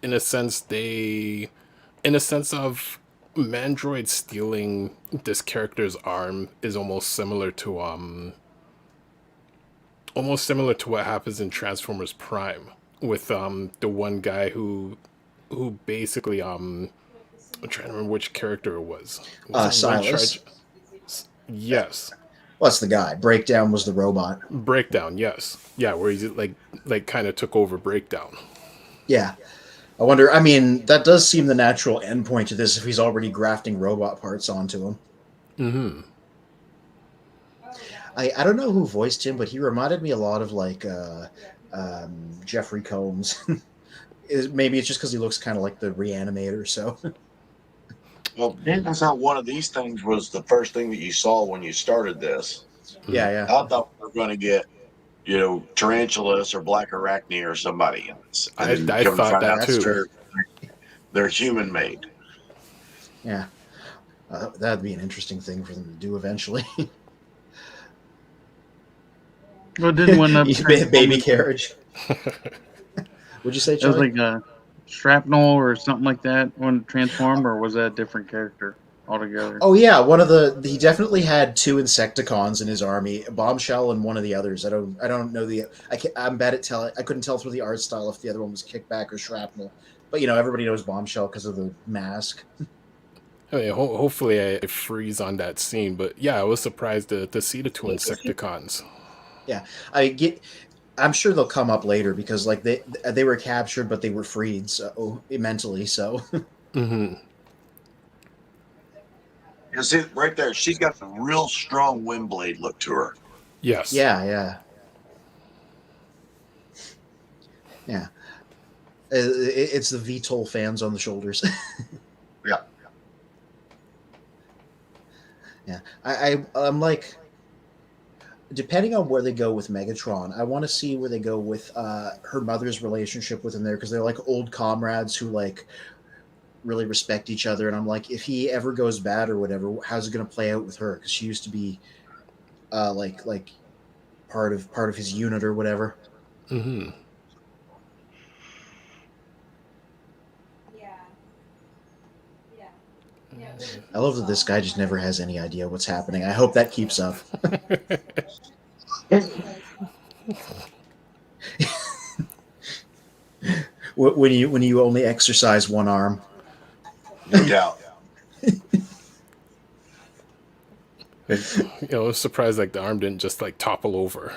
In a sense, in a sense of Mandroid stealing this character's arm is almost similar to what happens in Transformers Prime with the one guy who basically I'm trying to remember which character it was. Was it Silas. Yes. Well, that's the guy. Breakdown was the robot. Breakdown, yes. Yeah, where he's like kind of took over Breakdown. Yeah. I wonder, I mean, that does seem the natural endpoint to this if he's already grafting robot parts onto him. Mm-hmm. I don't know who voiced him, but he reminded me a lot of like Jeffrey Combs. Maybe it's just because he looks kind of like the Reanimator. So Well, that's how one of these things was the first thing that you saw when you started this. yeah. I thought we were going to get, Tarantulas or Black Arachne or somebody in this. I then come to thought find that out too. They're human made. Yeah. That'd be an interesting thing for them to do eventually. Well, it didn't one of Baby carriage. Would you say, It was Charlie? like a shrapnel or something like that when it transformed, or was that a different character altogether? Oh yeah, he definitely had 2 Insecticons in his army, Bombshell and one of the others. I don't know I'm bad at telling. I couldn't tell through the art style if the other one was Kickback or Shrapnel. But everybody knows Bombshell because of the mask. I mean, hopefully I freeze on that scene, but yeah, I was surprised to see the 2 Insecticons. Yeah, I'm sure they'll come up later because like they were captured, but they were freed mentally. So. Mm-hmm. You see, right there, she's got a real strong wind blade look to her. Yes. Yeah. It's the VTOL fans on the shoulders. Yeah. Yeah, I'm like, depending on where they go with Megatron, I want to see where they go with her mother's relationship with him there, because they're like old comrades who like really respect each other. And I'm like, if he ever goes bad or whatever, how's it going to play out with her? Because she used to be like part of his unit or whatever. Mm-hmm. I love that this guy just never has any idea what's happening. I hope that keeps up. When you only exercise one arm. No doubt. I was surprised like the arm didn't just like topple over.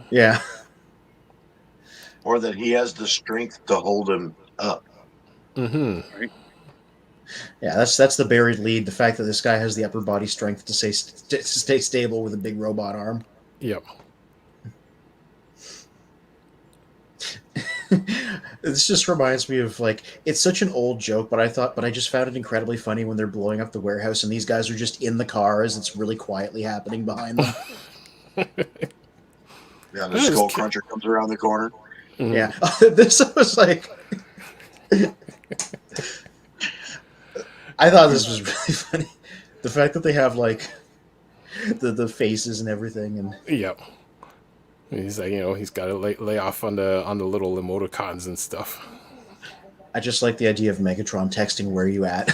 Yeah. Or that he has the strength to hold him up. Mm-hmm. Right? Yeah, that's the buried lead. The fact that this guy has the upper body strength to stay stable with a big robot arm. Yep. This just reminds me of like, it's such an old joke, but I just found it incredibly funny when they're blowing up the warehouse and these guys are just in the cars. It's really quietly happening behind them. Yeah, the skull cruncher comes around the corner. Mm-hmm. Yeah, this was like. I thought this was really funny. The fact that they have like the faces and everything, and Yep. He's like, he's got to lay off on the little emoticons and stuff. I just like the idea of Megatron texting "Where you at?"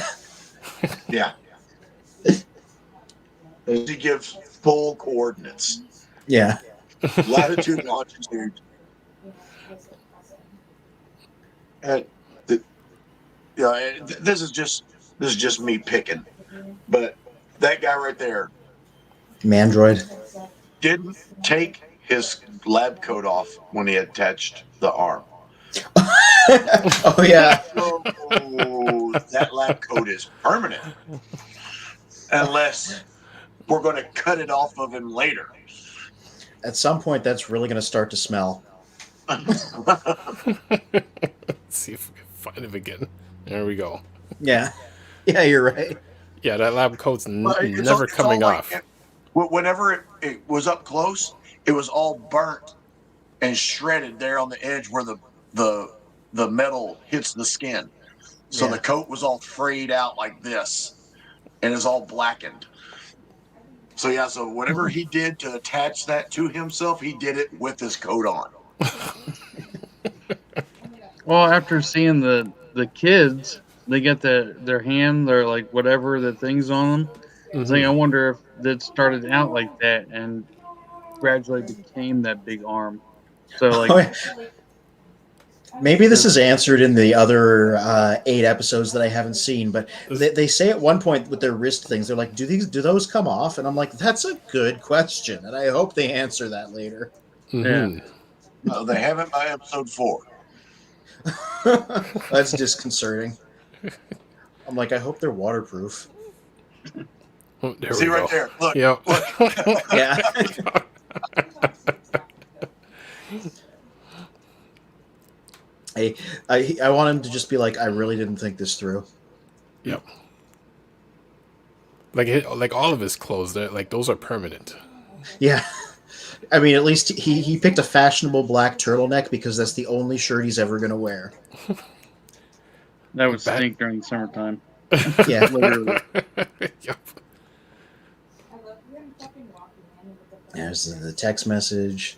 Yeah. He gives full coordinates. Yeah. Latitude and longitude. And this is just me picking, but that guy right there, Mandroid. Didn't take his lab coat off when he attached the arm. Oh yeah. So that lab coat is permanent. Unless we're going to cut it off of him later. At some point, that's really going to start to smell. Let's see if we can find him again. There we go. Yeah. Yeah, you're right. Yeah, that lab coat's It's never all coming like off. whenever it was up close, it was all burnt and shredded there on the edge where the metal hits the skin. So Yeah. the coat was all frayed out like this and is all blackened. So yeah, so whatever he did to attach that to himself, he did it with his coat on. Well, after seeing the kids, they get their hand, their like whatever the things on them. It's like I wonder if that started out like that and gradually became that big arm. So like, Oh, yeah. Maybe this is answered in the other 8 episodes that I haven't seen, but they say at one point with their wrist things, they're like, do those come off? And I'm like, that's a good question, and I hope they answer that later. Mhm. No, they haven't by episode 4. That's disconcerting. I'm like, I hope they're waterproof. Oh, there See we right go. there. Look. Yep. Yeah. I want him to just be like, I really didn't think this through. Yep. Like all of his clothes, like those are permanent. Yeah. I mean, at least he picked a fashionable black turtleneck because that's the only shirt he's ever going to wear. that would stink during summertime. Yeah, literally. Yep. There's the text message.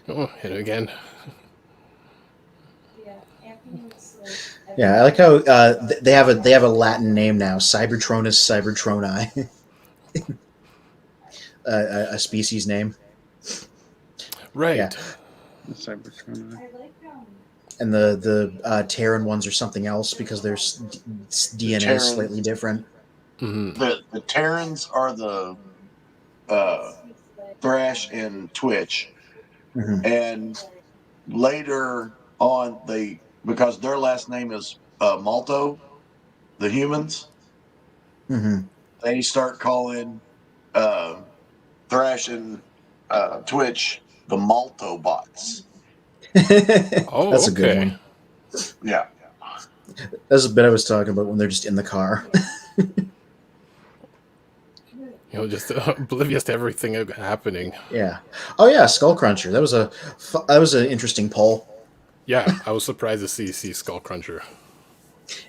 Oh, hit it again. Yeah, I like how they have a Latin name now, Cybertronus cybertroni, a species name. Right. Yeah. The Cybertron. And the Terran ones are something else because their DNA is Terrans. slightly different. Mm-hmm. The Terrans are the Thrash and Twitch. Mm-hmm. And later on, because their last name is Malto, the humans, Mm-hmm. they start calling Thrash and Twitch the Malto bots. Oh, That's a good okay. one. Yeah. That's a bit I was talking about when they're just in the car. Just oblivious to everything happening. Yeah. Oh yeah, Skull Cruncher. That was an interesting poll. Yeah, I was surprised to see Skull Cruncher.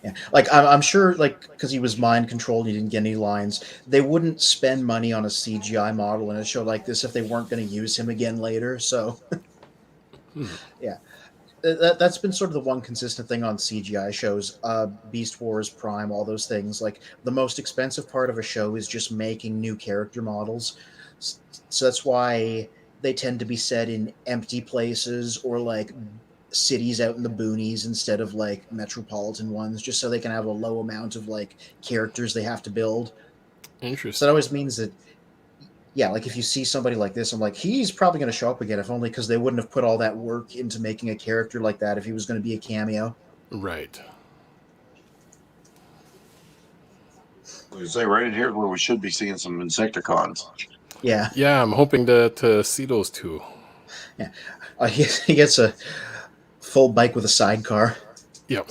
Yeah. Like I'm sure, like because he was mind controlled, he didn't get any lines. They wouldn't spend money on a CGI model in a show like this if they weren't going to use him again later. So, yeah, that's been sort of the one consistent thing on CGI shows. Beast Wars, Prime, all those things. Like the most expensive part of a show is just making new character models. So that's why they tend to be set in empty places or like cities out in the boonies instead of like metropolitan ones, just so they can have a low amount of like characters they have to build. So Interesting. that always means that, yeah, like if you see somebody like this, I'm like, he's probably going to show up again, if only because they wouldn't have put all that work into making a character like that if he was going to be a cameo. Right. We say right in here where we should be seeing some Insecticons. Yeah. Yeah, I'm hoping to see those two. Yeah. He gets a full bike with a sidecar. Yep.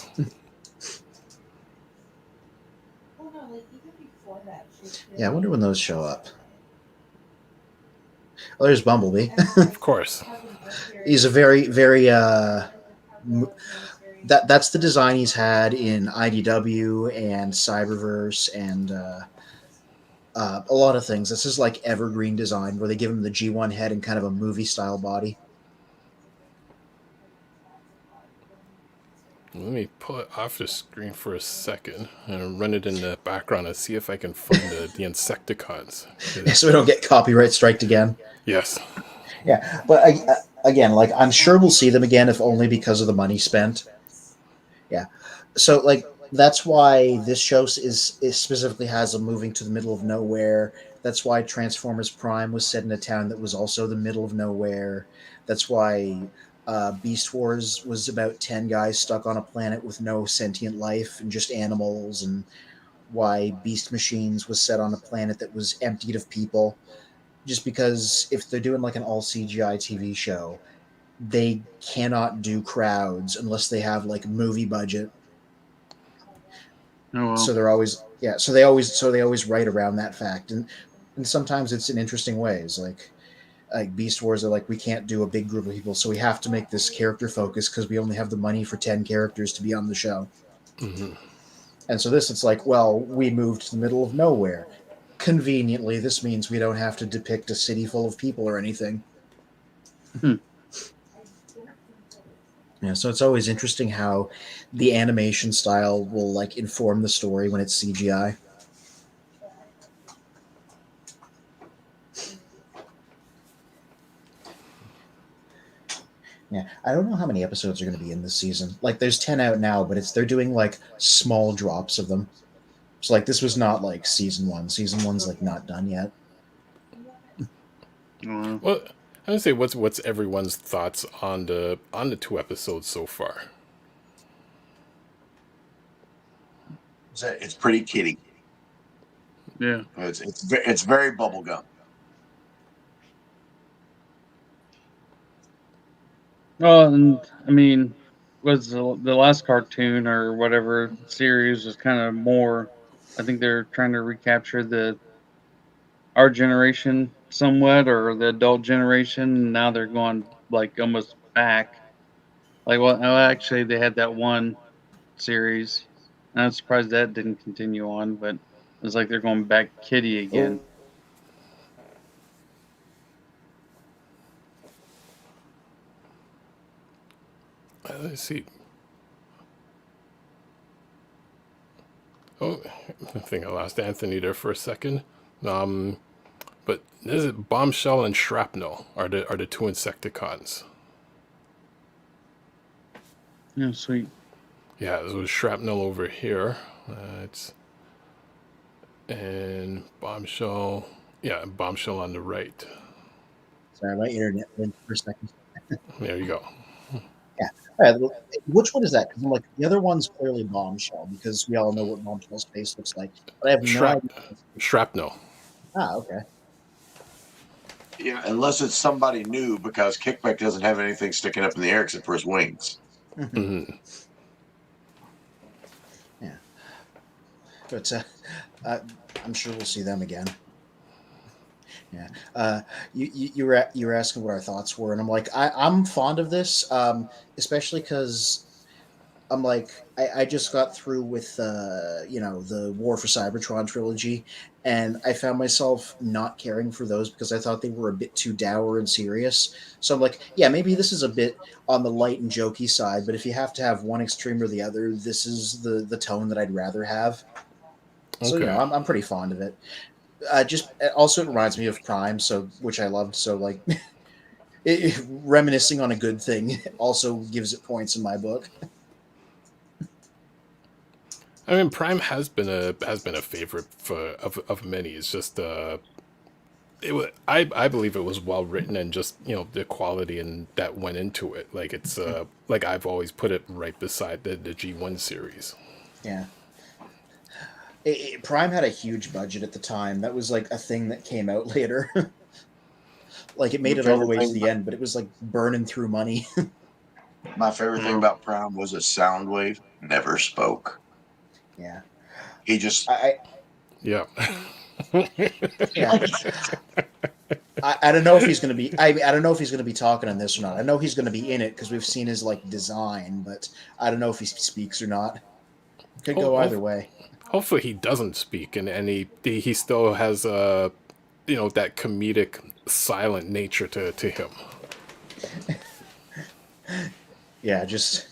Yeah, I wonder when those show up. Oh, there's Bumblebee. Of course. He's a very, very that's the design he's had in IDW and Cyberverse and a lot of things. This is like evergreen design where they give him the G1 head and kind of a movie style body. Let me pull it off the screen for a second and run it in the background and see if I can find the Insecticons. So we don't get copyright striked again. Yes. Yeah, but again, like I'm sure we'll see them again, if only because of the money spent. Yeah. So like that's why this show is specifically has a moving to the middle of nowhere. That's why Transformers Prime was set in a town that was also the middle of nowhere. That's why Beast Wars was about 10 guys stuck on a planet with no sentient life and just animals, and why Beast Machines was set on a planet that was emptied of people. Just because if they're doing like an all CGI TV show, they cannot do crowds unless they have like movie budget. Oh well. So they're always so they always write around that fact, and sometimes it's in interesting ways. Like Beast Wars are like, we can't do a big group of people, so we have to make this character focus because we only have the money for 10 characters to be on the show. Hmm. And so this, it's like, well, we moved to the middle of nowhere. Conveniently, this means we don't have to depict a city full of people or anything. Hmm. Yeah, so it's always interesting how the animation style will like inform the story when it's CGI. Yeah, I don't know how many episodes are going to be in this season. Like, there's 10 out now, but they're doing like small drops of them. So like, this was not like season one. Season one's like not done yet. Well, Well, I would say what's everyone's thoughts on the 2 episodes so far? It's pretty kiddie. yeah. It's very bubblegum. Well, and I mean, was the last cartoon or whatever series was kind of more. I think they're trying to recapture our generation somewhat, or the adult generation. And now they're going like almost back. Like, well, actually, they had that one series. And I'm surprised that didn't continue on, but it's like they're going back kitty again. Let's see. Oh, I think I lost Anthony there for a second. But this is Bombshell and Shrapnel are the 2 Insecticons. Yeah, sweet. Yeah, this was Shrapnel over here. And Bombshell. Yeah, Bombshell on the right. Sorry, my internet went for a second. There you go. Yeah. All right, which one is that? Because I'm like, the other one's clearly Bombshell because we all know what Bombshell's face looks like, but I have no idea. Shrapnel. Ah, okay. Yeah, unless it's somebody new, because Kickback doesn't have anything sticking up in the air except for his wings. Hmm. Yeah. But I'm sure we'll see them again. Yeah. You were asking what our thoughts were, and I'm like, I'm fond of this, especially because I'm like, I just got through with the War for Cybertron trilogy, and I found myself not caring for those because I thought they were a bit too dour and serious. So I'm like, yeah, maybe this is a bit on the light and jokey side, but if you have to have one extreme or the other, this is the tone that I'd rather have. So Okay. I'm pretty fond of it. Just also it reminds me of Prime, so which I loved. So like, reminiscing on a good thing also gives it points in my book. I mean, Prime has been a favorite of many. It's just I believe it was well written, and just the quality and that went into it. Like it's like I've always put it right beside the G1 series. Yeah. Prime had a huge budget at the time. That was like a thing that came out later. Like it made it all the way to the end, but it was like burning through money. My favorite thing about Prime was that Soundwave never spoke. Yeah. He just Yeah. Yeah. I don't know if he's going to be. I don't know if he's going to be talking on this or not. I know he's going to be in it because we've seen his like design, but I don't know if he speaks or not. Could go either way. Hopefully he doesn't speak, and he still has that comedic silent nature to him. Yeah, just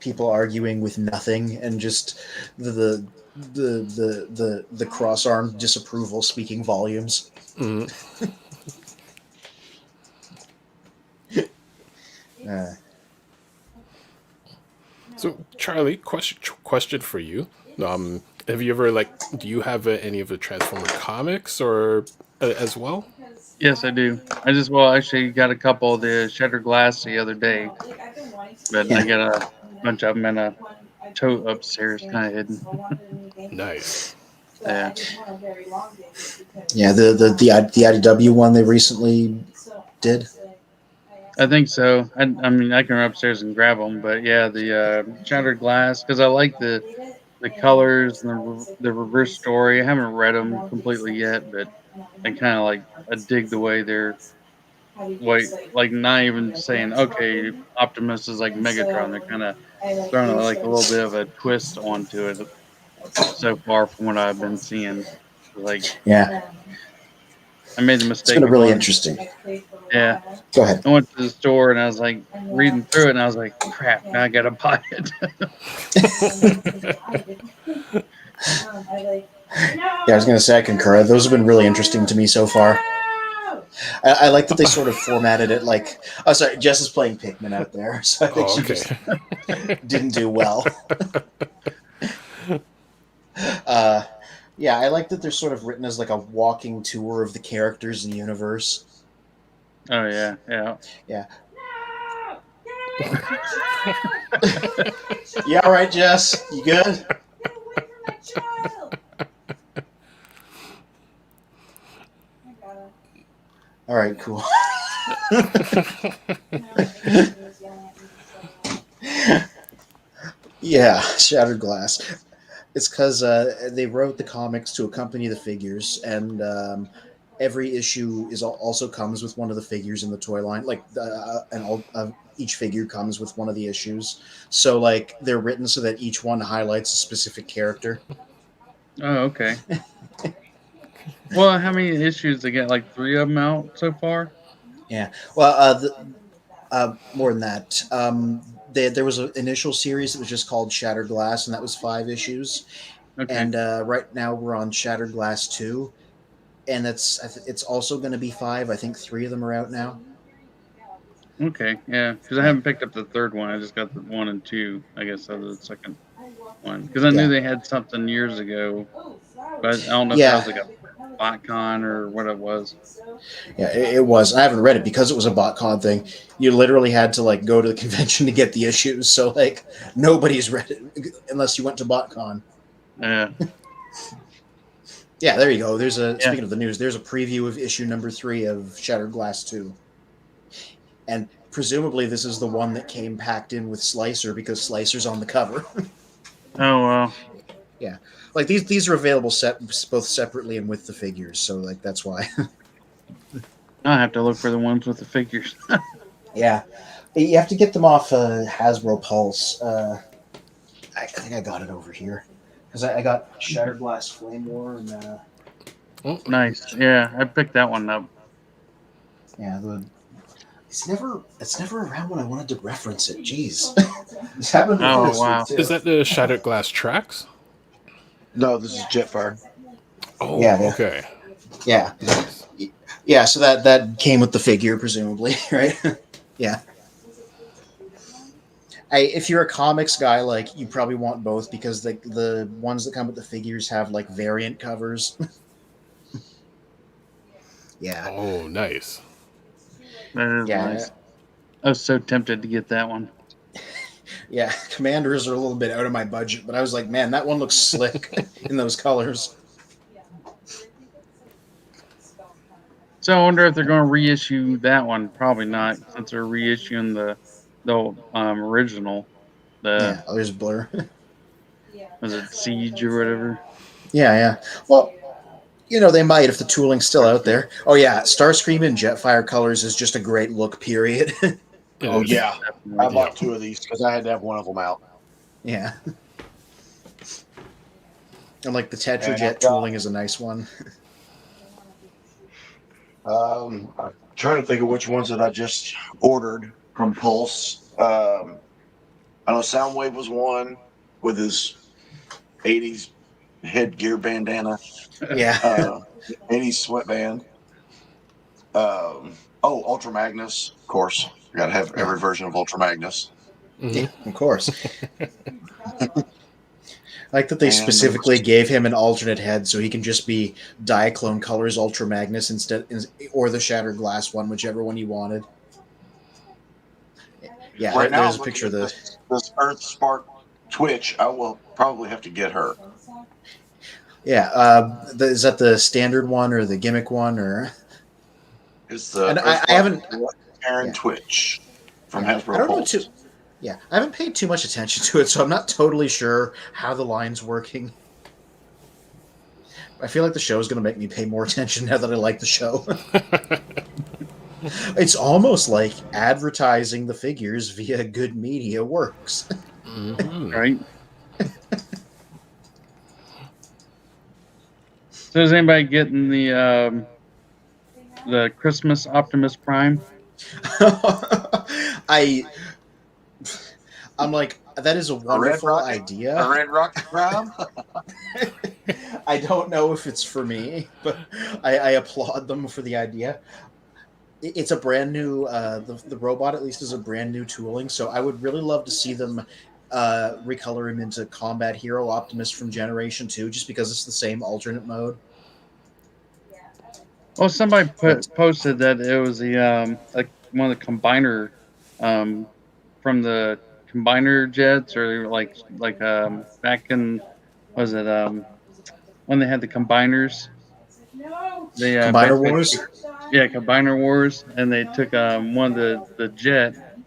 people arguing with nothing, and just the cross-arm disapproval speaking volumes. Mm. So, Charlie, question for you. Have you ever do you have any of the Transformer comics or as well? Yes, I do. I just well actually got a couple of the Shattered Glass the other day, but I Yeah. got a bunch of them in a tote upstairs, kind of hidden. Nice. Yeah. Yeah, the IDW one they recently did. I think so. I mean, I can run upstairs and grab them, but yeah, the Shattered Glass because I like the colors and the reverse story. I haven't read them completely yet, but I kind of I dig the way they're like not even saying okay, Optimus is like Megatron. They're kind of throwing a little bit of a twist onto it so far from what I've been seeing. Like Yeah, I made the it's mistake been of really going. interesting. Yeah, Go ahead. I went to the store and I was like reading through it and I was like, crap, now I gotta buy it. Yeah, I was going to say I concur. Those have been really interesting to me so far. I like that they sort of formatted it like. Oh, sorry, Jess is playing Pikmin out there, so I think Oh, she okay. just didn't do well. uh, yeah, I like that they're sort of written as like a walking tour of the characters in the universe. Oh yeah, yeah. Yeah. Yeah, all right, Jess. You good? All right, cool. Yeah, Shattered Glass. It's because they wrote the comics to accompany the figures, and every issue also comes with one of the figures in the toy line. Each figure comes with one of the issues. So like they're written so that each one highlights a specific character. Oh, okay. Well, how many issues they get? Like 3 of them out so far? Yeah. Well, more than that. There was an initial series that was just called Shattered Glass, and that was 5 issues. Okay. And right now we're on Shattered Glass 2, and it's also going to be 5. I think 3 of them are out now. Okay. Yeah, because I Yeah. haven't picked up the third one. I just got the 1 and 2, I guess, of the second one. Because I knew Yeah. they had something years ago, but I don't know if that Yeah. was like a BotCon or what it was. Yeah, it was. I haven't read it because it was a BotCon thing. You literally had to like go to the convention to get the issues. So like nobody's read it unless you went to BotCon. Yeah. Yeah, there you go. Yeah. Speaking of the news, there's a preview of issue number 3 of Shattered Glass 2. And presumably this is the one that came packed in with Slicer because Slicer's on the cover. Oh, well. Yeah. Like these are available both separately and with the figures, so like that's why. I have to look for the ones with the figures. Yeah. You have to get them off Hasbro Pulse. I think I got it over here. Because I got Shattered Glass Flame War and Oh, Nice. Yeah, I picked that one up. yeah, it's never around when I wanted to reference it. Jeez. This happened before Oh, this wow. week, too. is that the Shattered Glass tracks? No, this is Jetfire. Oh, Yeah, yeah. okay. Yeah. Nice. Yeah, so that came with the figure, presumably, right? Yeah. If you're a comics guy, like you probably want both because the ones that come with the figures have like variant covers. Yeah. Oh, nice. That is Yeah. nice. I was so tempted to get that one. Yeah. Commanders are a little bit out of my budget, but I was like, man, that one looks slick in those colors. So I wonder if they're going to reissue that one. Probably not, since they're reissuing the original. Yeah. The Oh, there's Blur. was it Siege or whatever? Yeah. Well, they might if the tooling's still out there. Oh yeah, Starscream in Jetfire colors is just a great look. Period. It Oh is. yeah, I Definitely. bought 2 of these because I had to have one of them out. Yeah. And like the And Tetrajet I've got- tooling is a nice one. I'm trying to think of which ones that I just ordered from Pulse. I know Soundwave was one with his 80s headgear bandana, Yeah. 80s sweatband. Oh, Ultra Magnus, of course. You got to have every version of Ultra Magnus. Yeah, of course. I like that they And specifically gave him an alternate head so he can just be Diaclone Colors Ultra Magnus instead, or the Shattered Glass one, whichever one you wanted. Yeah, right now there's I'm a looking picture of at the. this EarthSpark Twitch. I will probably have to get her. Yeah, is that the standard one or the gimmick one or? It's the And I EarthSpark haven't. Aaron Yeah, Twitch from yeah. I Hasbro don't know too. Pulse. Yeah, I haven't paid too much attention to it, so I'm not totally sure how the line's working. I feel like the show is going to make me pay more attention now that I like the show. It's almost like advertising the figures via good media works. Right. So is anybody getting the Christmas Optimus Prime? I'm like, that is a A red wonderful rocket, idea. a red rocket prime. I don't know if it's for me, but I applaud them for the idea. It's a brand new, the robot at least is a brand new tooling, so I would really love to see them recolor him into Combat Hero Optimus from Generation 2, just because it's the same alternate mode. Well, somebody But posted that it was one of the combiner from the combiner jets, or like back in, was it when they had the combiners? They Combiner basically Wars? yeah, combiner wars, and they took one of the jet,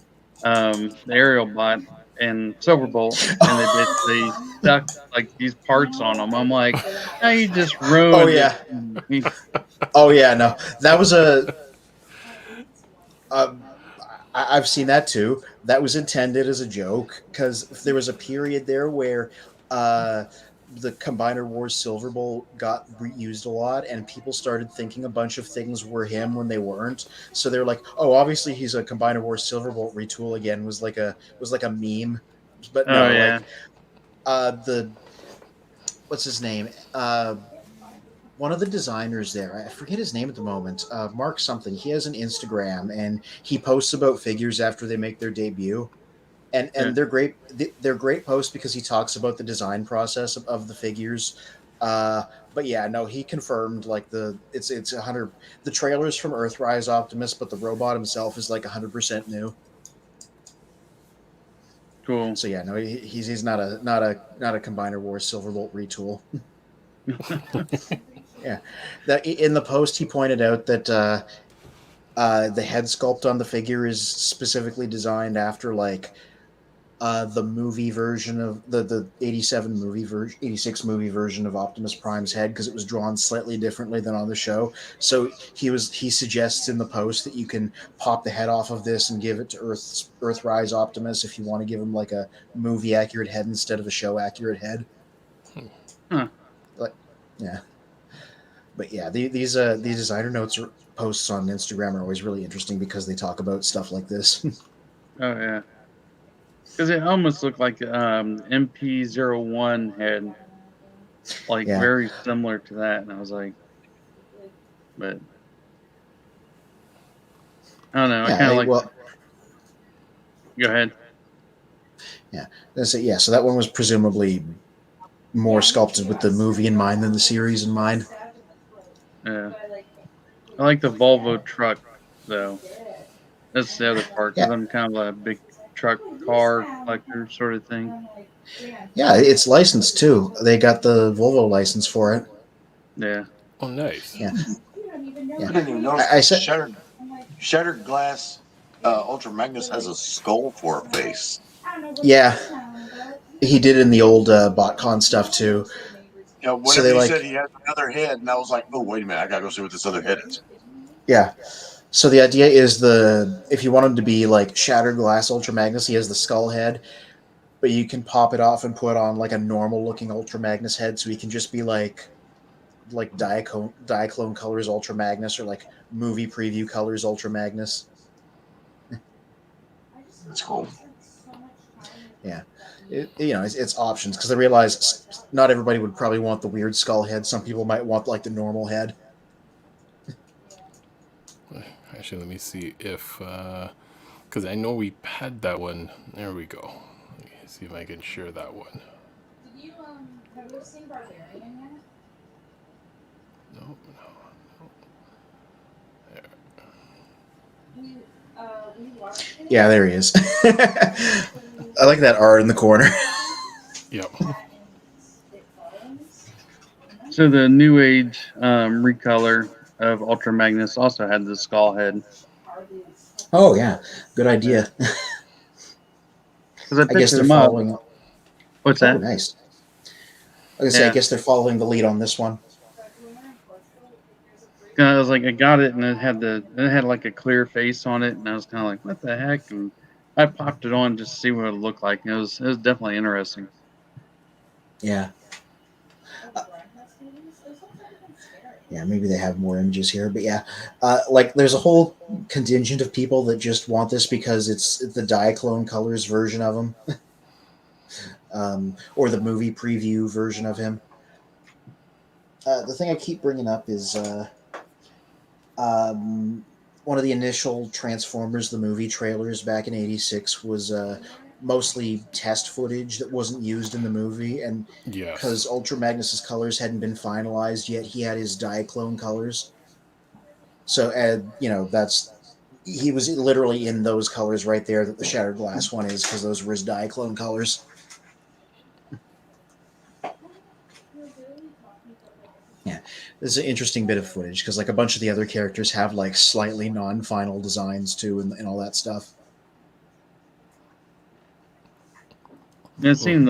the aerial bot and Silverbolt, and they basically stuck like these parts on them. I'm like, now you just Oh ruined yeah. it. Oh yeah, no. That was I've seen that too. That was intended as a joke because there was a period there where the Combiner Wars Silverbolt got reused a lot, and people started thinking a bunch of things were him when they weren't. So they're like, "Oh, obviously he's a Combiner Wars Silverbolt retool again." Was like a meme, but Oh no, yeah. like the what's his name? One of the designers there, I forget his name at the moment, Mark something. He has an Instagram and he posts about figures after they make their debut, and Yeah. they're great. They're great posts because he talks about the design process of the figures. But yeah, no, he confirmed like it's 100. The trailer's from Earthrise Optimus, but the robot himself is like 100% new. Cool. So yeah, no, he's not a Combiner Wars Silverbolt retool. Yeah, that in the post he pointed out that the head sculpt on the figure is specifically designed after like the movie version of the 87 movie version, 86 movie version of Optimus Prime's head because it was drawn slightly differently than on the show. So he suggests in the post that you can pop the head off of this and give it to Earthrise Optimus if you want to give him like a movie accurate head instead of a show accurate head. Huh. Like, yeah. But yeah, these designer notes or posts on Instagram are always really interesting because they talk about stuff like this. Oh yeah. Because it almost looked like MP01 head, like Yeah. very similar to that, and I was like, but I don't know. I Yeah, kind of like. well, Go ahead. so that one was presumably more sculpted with the movie in mind than the series in mind. Yeah. I like the Volvo truck though. That's the other part because Yeah. I'm kind of a big truck car collector sort of thing. Yeah, it's licensed too. They got the Volvo license for it. Yeah. Oh, nice. Yeah. I didn't even notice I said, Shattered Glass Ultra Magnus has a skull for a face. yeah, he did in the old BotCon stuff too. You know, whenever you said he has another head, and I was like, oh, wait a minute, I gotta go see what this other head is. Yeah. So the idea is if you want him to be like Shattered Glass Ultra Magnus, he has the skull head, but you can pop it off and put on like a normal looking Ultra Magnus head, so he can just be like Diaclone Colors Ultra Magnus or like movie preview colors Ultra Magnus. That's cool. Yeah. It's options because I realize not everybody would probably want the weird skull head. Some people might want like the normal head. Actually, let me see if because Because I know we had that one. There we go. Let me see if I can share that one. Did you have you seen Barbarian yet? No. You we watched it. Yeah, there he is. I like that art in the corner. Yep. So the New Age recolor of Ultra Magnus also had the skull head. Oh yeah, good idea. Because I I guess picked they're them up. following. What's Oh, that? nice. I was gonna say, I Yeah. guess they're following the lead on this one. I was like, I got it, and it had like a clear face on it, and I was kind of like, what the heck? And I popped it on just to see what it looked like. And it was definitely interesting. Yeah. Yeah, maybe they have more images here, but yeah, like there's a whole contingent of people that just want this because it's the Diaclone Colors version of him, or the movie preview version of him. The thing I keep bringing up is one of the initial Transformers the movie trailers back in '86 was mostly test footage that wasn't used in the movie, and because Yes. Ultra Magnus's colors hadn't been finalized yet, he had his Diaclone colors. So, he was literally in those colors right there that the Shattered Glass one is, because those were his Diaclone colors. Yeah, this is an interesting bit of footage because like a bunch of the other characters have like slightly non-final designs too, and all that stuff. Yeah, I've seen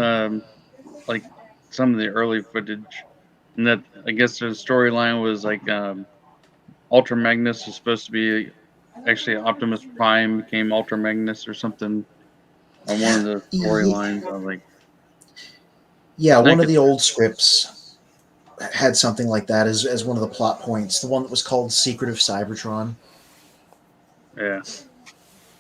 like some of the early footage, and that I guess the storyline was like Ultra Magnus was supposed to be actually Optimus Prime became Ultra Magnus or something on one of the storylines. I was like, Yeah, that one of could, the old scripts had something like that as one of the plot points. The one that was called Secret of Cybertron. yeah.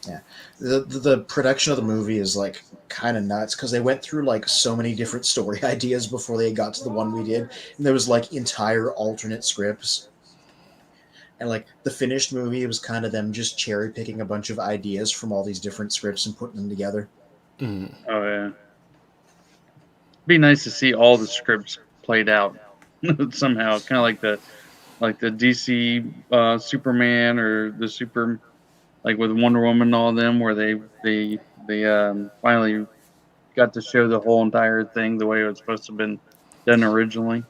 Yeah, the production of the movie is like kind of nuts because they went through like so many different story ideas before they got to the one we did, and there was like entire alternate scripts. And like the finished movie, it was kind of them just cherry picking a bunch of ideas from all these different scripts and putting them together. Mm. Oh yeah. Be nice to see all the scripts played out somehow, kind of like the DC Superman or the super like with Wonder Woman and all them, where they finally got to show the whole entire thing the way it was supposed to have been done originally.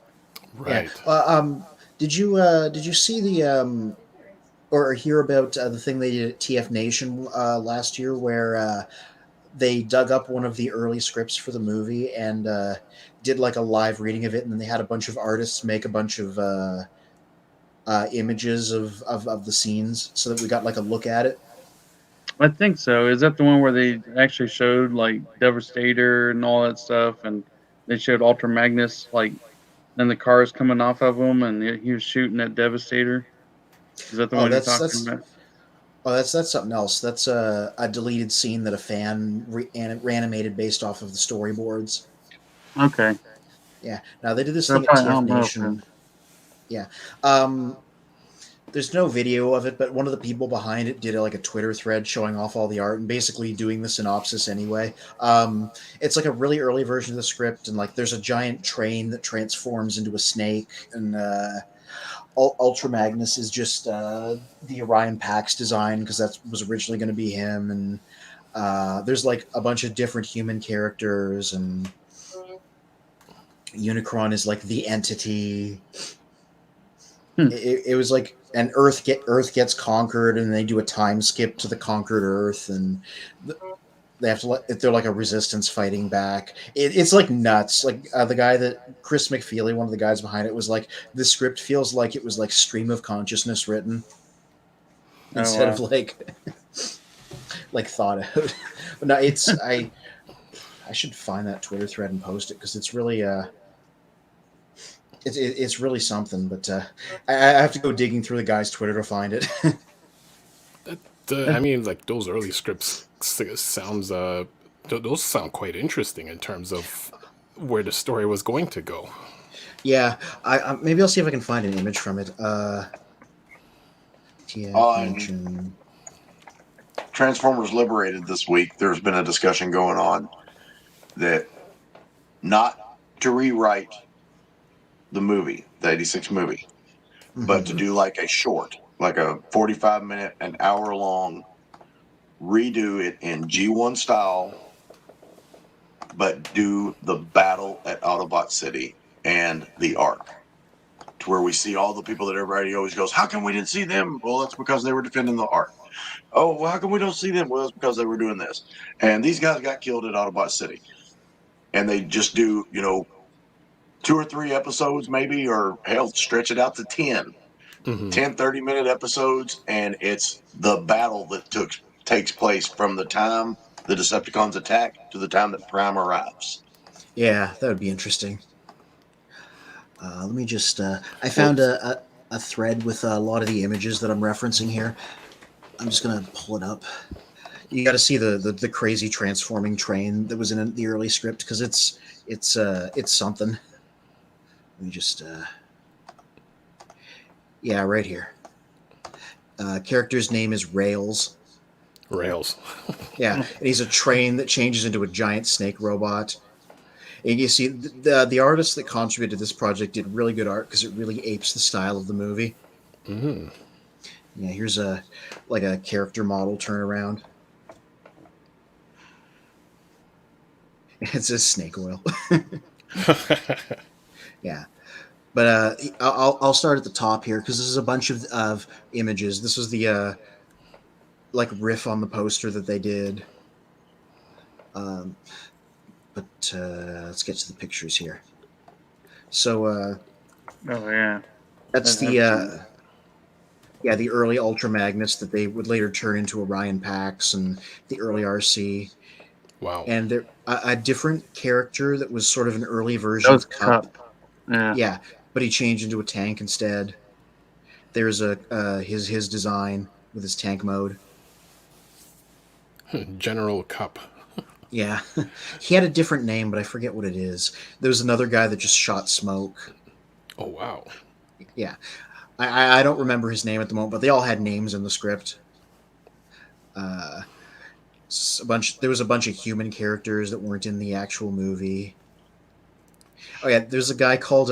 Yeah. Right. Did you see the or hear about the thing they did at TF Nation last year, where they dug up one of the early scripts for the movie and did like a live reading of it, and then they had a bunch of artists make a bunch of images of the scenes so that we got like a look at it. I think so. Is that the one where they actually showed like Devastator and all that stuff, and they showed Ultra Magnus like and the cars coming off of him, and he was shooting at Devastator? Is that the Oh, one you're that's talking that's about? oh, that's something else. That's a deleted scene that a fan reanimated based off of the storyboards. Okay, Yeah. Now they did this so I thing at probably I TF don't know. Nation. Yeah. Um, there's no video of it, but one of the people behind it did like a Twitter thread showing off all the art and basically doing the synopsis anyway. It's like a really early version of the script, and like there's a giant train that transforms into a snake, and Ultra Magnus is just the Orion Pax design because that was originally going to be him, and there's like a bunch of different human characters, and Unicron is like the entity. Hmm. It was like an Earth gets conquered, and they do a time skip to the conquered Earth, and they have to they're like a resistance fighting back. It's like nuts. Like the guy that Chris McFeely, one of the guys behind it, was like, the script feels like it was like stream of consciousness written Oh instead of wow. like thought out. But no, I should find that Twitter thread and post it because it's really it's really something. But I have to go digging through the guy's Twitter to find it. I mean, like those early scripts sounds those sound quite interesting in terms of where the story was going to go. Yeah, I maybe I'll see if I can find an image from it. TF On mention. Transformers Liberated this week, there's been a discussion going on that not to rewrite the movie, the 86 movie, but to do like a short, like a 45-minute, an hour long, redo it in G1 style, but do the battle at Autobot City and the Ark, to where we see all the people that everybody always goes, how come we didn't see them? Well, that's because they were defending the Ark. Oh, well, how come we don't see them? Well, it's because they were doing this. And these guys got killed at Autobot City. And they just do, 2 or 3 episodes maybe, or hell, stretch it out to 10. 10, 30-minute episodes, and it's the battle that takes place from the time the Decepticons attack to the time that Prime arrives. Yeah, that would be interesting. Let me just... I found a thread with a lot of the images that I'm referencing here. I'm just going to pull it up. You got to see the crazy transforming train that was in the early script, because it's something. Let me just... yeah, right here. Character's name is Rails. Rails. Yeah, and he's a train that changes into a giant snake robot. And you see, the artist that contributed to this project did really good art because it really apes the style of the movie. Mm-hmm. Yeah, here's a character model turnaround. It's a snake oil. Yeah. But I'll start at the top here because this is a bunch of images. This is the riff on the poster that they did. But let's get to the pictures here. So Oh yeah, that's the early Ultramagnets that they would later turn into Orion Pax and the early RC. Wow. And there a different character that was sort of an early version that was of Cup. Yeah. Yeah, but he changed into a tank instead. There's his design with his tank mode. General Cup. Yeah, he had a different name, but I forget what it is. There was another guy that just shot smoke. Oh, wow. Yeah, I don't remember his name at the moment, but they all had names in the script. There was a bunch of human characters that weren't in the actual movie. Oh yeah, there's a guy called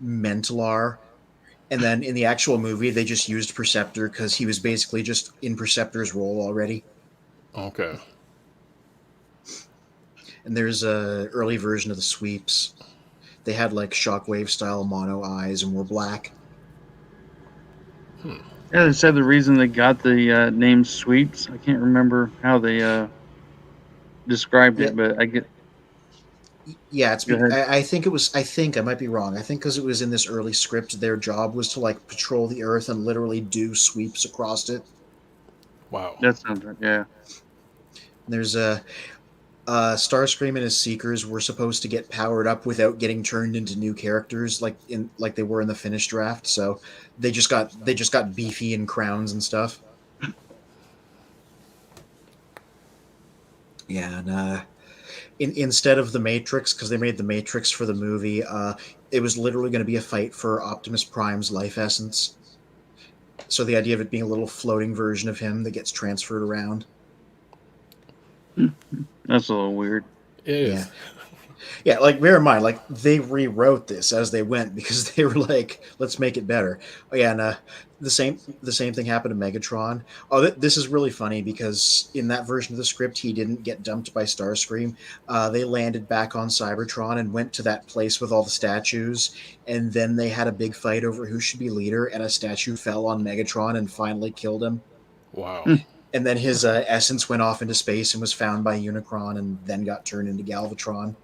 Mentalar, and then in the actual movie they just used Perceptor because he was basically just in Perceptor's role already. Okay. And there's a early version of the Sweeps. They had like shockwave style mono eyes and were black. Yeah, they said the reason they got the name Sweeps. I can't remember how they described it, but I get. Yeah, Go ahead. I think it was. I think I might be wrong. I think because it was in this early script, their job was to like patrol the Earth and literally do sweeps across it. Wow. That sounds right. Yeah. There's a Starscream and his Seekers were supposed to get powered up without getting turned into new characters, like they were in the finished draft. So they just got beefy and crowns and stuff. Yeah, and instead of the Matrix, because they made the Matrix for the movie, it was literally going to be a fight for Optimus Prime's life essence. So the idea of it being a little floating version of him that gets transferred around. That's a little weird. It is. Yeah. Yeah, like bear in mind, like they rewrote this as they went because they were like, "Let's make it better." Oh yeah, and the same thing happened to Megatron. Oh, this is really funny because in that version of the script, he didn't get dumped by Starscream. They landed back on Cybertron and went to that place with all the statues, and then they had a big fight over who should be leader, and a statue fell on Megatron and finally killed him. Wow. And then his essence went off into space and was found by Unicron, and then got turned into Galvatron.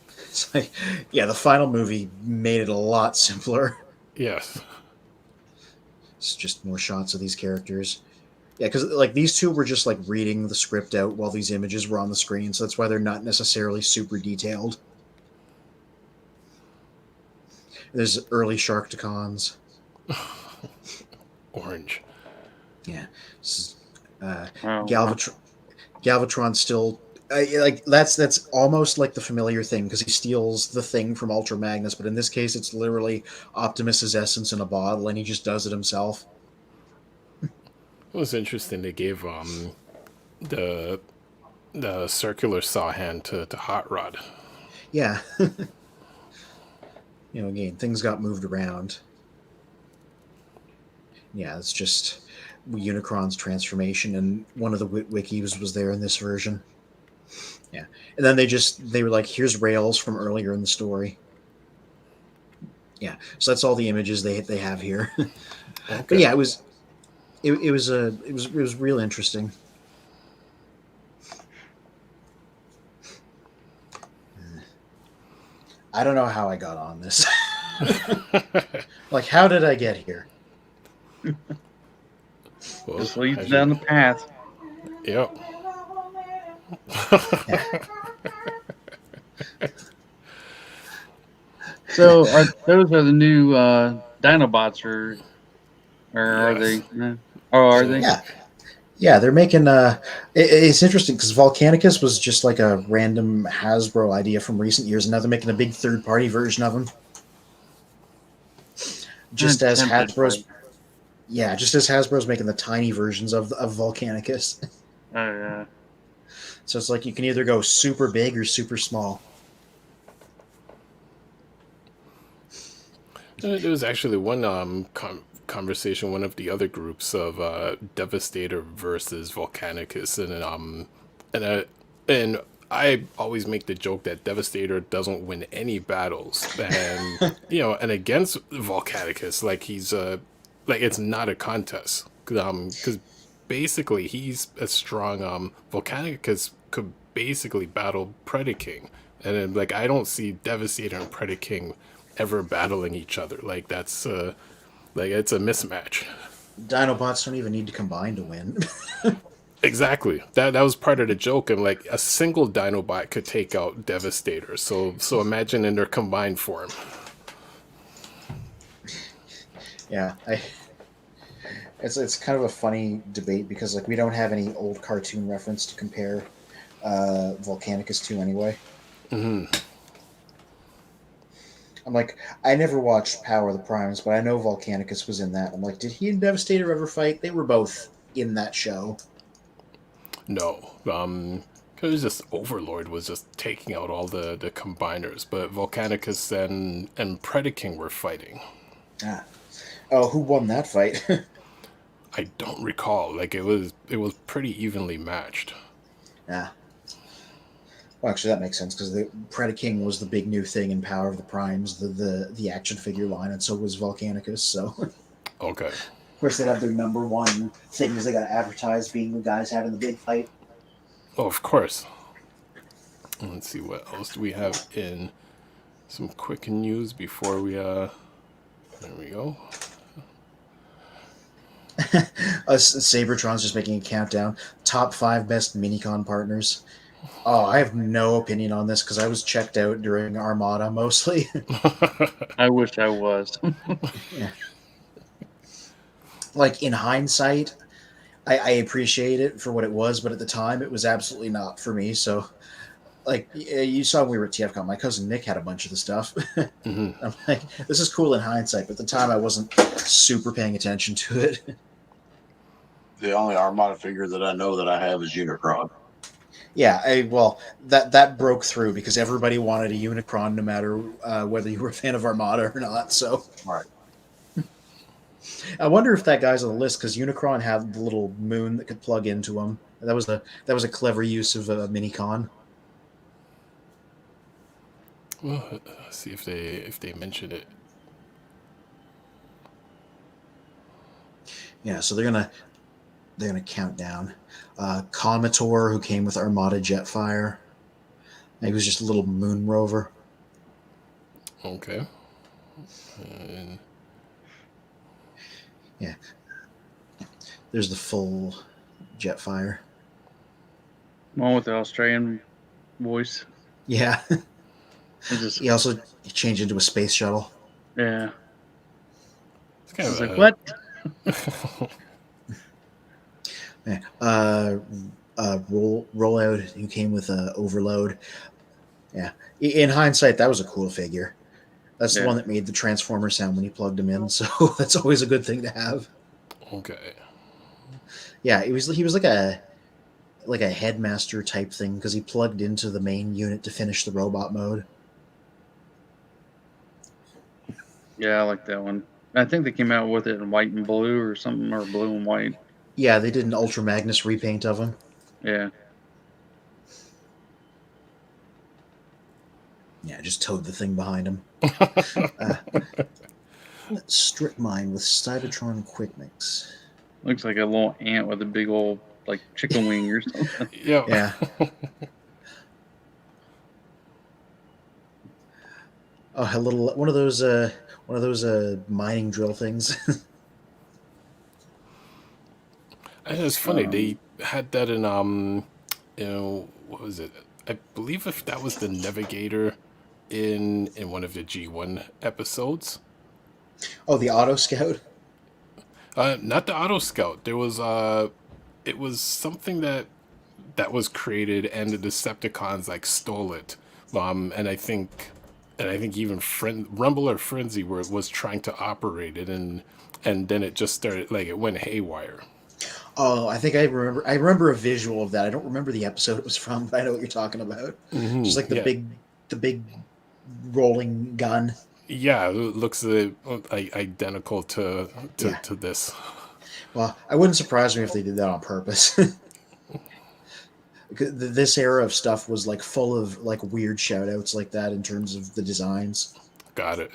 It's like, yeah, the final movie made it a lot simpler. Yes. It's just more shots of these characters. Yeah, because like these two were just like reading the script out while these images were on the screen, so that's why they're not necessarily super detailed. There's early Sharkticons. Orange. Yeah, Wow. Galvatron still. Like that's almost like the familiar thing because he steals the thing from Ultra Magnus, but in this case it's literally Optimus's essence in a bottle and he just does it himself. It was interesting. They gave the the circular saw hand to Hot Rod. Yeah. Again, things got moved around. Yeah, it's just Unicron's transformation, and one of the wikis was there in this version. Yeah, and then they were like, "Here's rails from earlier in the story." Yeah, so that's all the images they have here. Okay. But yeah, it was real interesting. I don't know how I got on this. Like, how did I get here? Well, Just leads as down you- the path. Yep. So those are the new Dinobots, or are Yes. they? Oh, are they? Yeah, yeah, they're making. It's interesting because Volcanicus was just like a random Hasbro idea from recent years, and now they're making a big third-party version of them. Just as Tempted, Hasbro's, yeah, just as Hasbro's making the tiny versions of Volcanicus. Oh yeah. So it's like you can either go super big or super small. There was actually one conversation, one of the other groups of Devastator versus Volcanicus, and I always make the joke that Devastator doesn't win any battles, and and against Volcanicus, like he's like it's not a contest, because basically he's a strong Volcanicus could basically battle Predaking, and then, like I don't see Devastator and Predaking ever battling each other. Like that's like it's a mismatch. Dinobots don't even need to combine to win. Exactly. That was part of the joke, and like a single Dinobot could take out Devastator. So imagine in their combined form. Yeah, it's kind of a funny debate because like we don't have any old cartoon reference to compare Volcanicus to anyway. Hmm. I'm like, I never watched Power of the Primes, but I know Volcanicus was in that. I'm like, did he and Devastator ever fight? They were both in that show. No. It was just Overlord was just taking out all the combiners, but Volcanicus and Predaking were fighting. Ah. Oh, who won that fight? I don't recall. Like it was pretty evenly matched. Yeah. Well, actually, that makes sense because the Predaking was the big new thing in Power of the Primes, the action figure line, and so was Volcanicus. So, of Okay. course, they'd have their number one things they got advertised being the guys having the big fight. Oh, of course. Let's see what else do we have in some quick news before we there we go. Sabertron's just making a countdown. Top 5 best Minicon partners. Oh, I have no opinion on this because I was checked out during Armada mostly. I wish I was. Yeah. Like in hindsight, I appreciate it for what it was, but at the time it was absolutely not for me. So, like you saw when we were at TFCon, my cousin Nick had a bunch of the stuff. Hmm. I'm like, this is cool in hindsight, but at the time I wasn't super paying attention to it. The only Armada figure that I know that I have is Unicron. Yeah, well, that broke through because everybody wanted a Unicron, no matter whether you were a fan of Armada or not. So, Right. I wonder if that guy's on the list because Unicron had the little moon that could plug into him. That was a clever use of a Minicon. Well, let's see if they mention it. Yeah, so they're gonna count down. Comator, who came with Armada Jetfire. He was just a little moon rover. Okay. And Yeah. There's the full Jetfire. One with the Australian voice. Yeah. It's just, He also changed into a space shuttle. yeah. it's kind I of was like, what? Yeah. Rollout, who came with Overload. Yeah. In hindsight, that was a cool figure. That's the Yeah. one that made the Transformer sound when you plugged him in, so that's always a good thing to have. Okay. Yeah, he was like a headmaster type thing because he plugged into the main unit to finish the robot mode. Yeah, I like that one. I think they came out with it in white and blue or something, or blue and white. Yeah, they did an Ultra Magnus repaint of him. Yeah. Yeah, just towed the thing behind him. Strip mine with Cybertron Quick Mix. Looks like a little ant with a big old like chicken wing or something. Yeah. Yeah. Oh, a little one of those mining drill things. And it's funny, they had that in what was it? I believe if that was the Navigator in one of the G1 episodes. Oh, the Auto Scout. Not the Auto Scout. There was it was something that was created, and the Decepticons like stole it. And I think even Rumble or Frenzy was trying to operate it, and then it just started like it went haywire. Oh, I think I remember. I remember a visual of that. I don't remember the episode it was from, but I know what you're talking about. Just like yeah. the big rolling gun. Yeah, it looks identical to this. Well, I wouldn't surprise me if they did that on purpose. This era of stuff was like full of like weird shout outs like that in terms of the designs. Got it.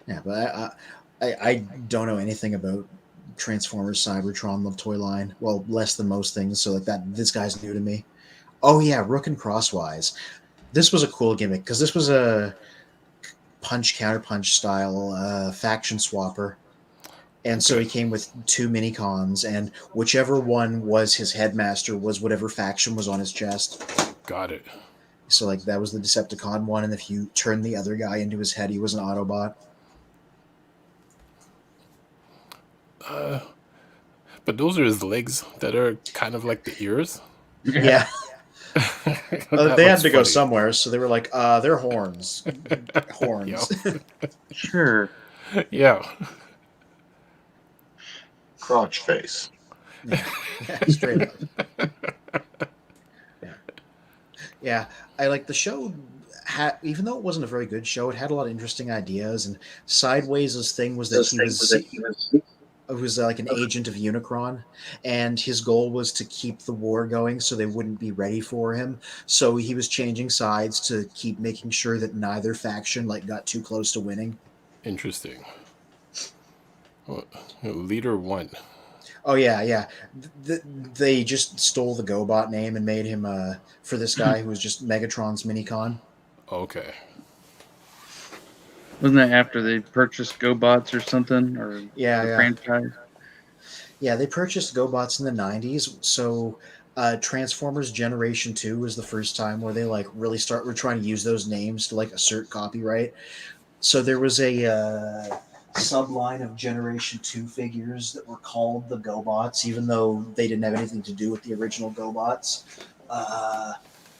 Yeah, but I don't know anything about Transformers Cybertron, the toy line. Well, less than most things, so like that this guy's new to me. Oh yeah, Rook and Crosswise. This was a cool gimmick because this was a punch counterpunch style faction swapper. And so he came with 2 mini cons, and whichever one was his headmaster was whatever faction was on his chest. Got it. So like that was the Decepticon one, and if you turned the other guy into his head, he was an Autobot. But those are his legs that are kind of like the ears. Yeah. That They had looks to go funny. somewhere, so they were like, they're horns. Horns. Sure. Yeah. Crotch face. Yeah, straight up. Yeah, I like the show. Even though it wasn't a very good show, it had a lot of interesting ideas. And Sideways' thing was that he was like an agent of Unicron, and his goal was to keep the war going so they wouldn't be ready for him. So he was changing sides to keep making sure that neither faction like got too close to winning. Interesting. Well, Leader 1. Oh yeah. They just stole the GoBot name and made him for this guy who was just Megatron's minicon. Okay. Wasn't that after they purchased GoBots or something? Or Yeah. franchise? Yeah, they purchased GoBots in the 90s, so Transformers Generation 2 was the first time where they like really were trying to use those names to like assert copyright. So there was a subline of Generation 2 figures that were called the GoBots, even though they didn't have anything to do with the original GoBots.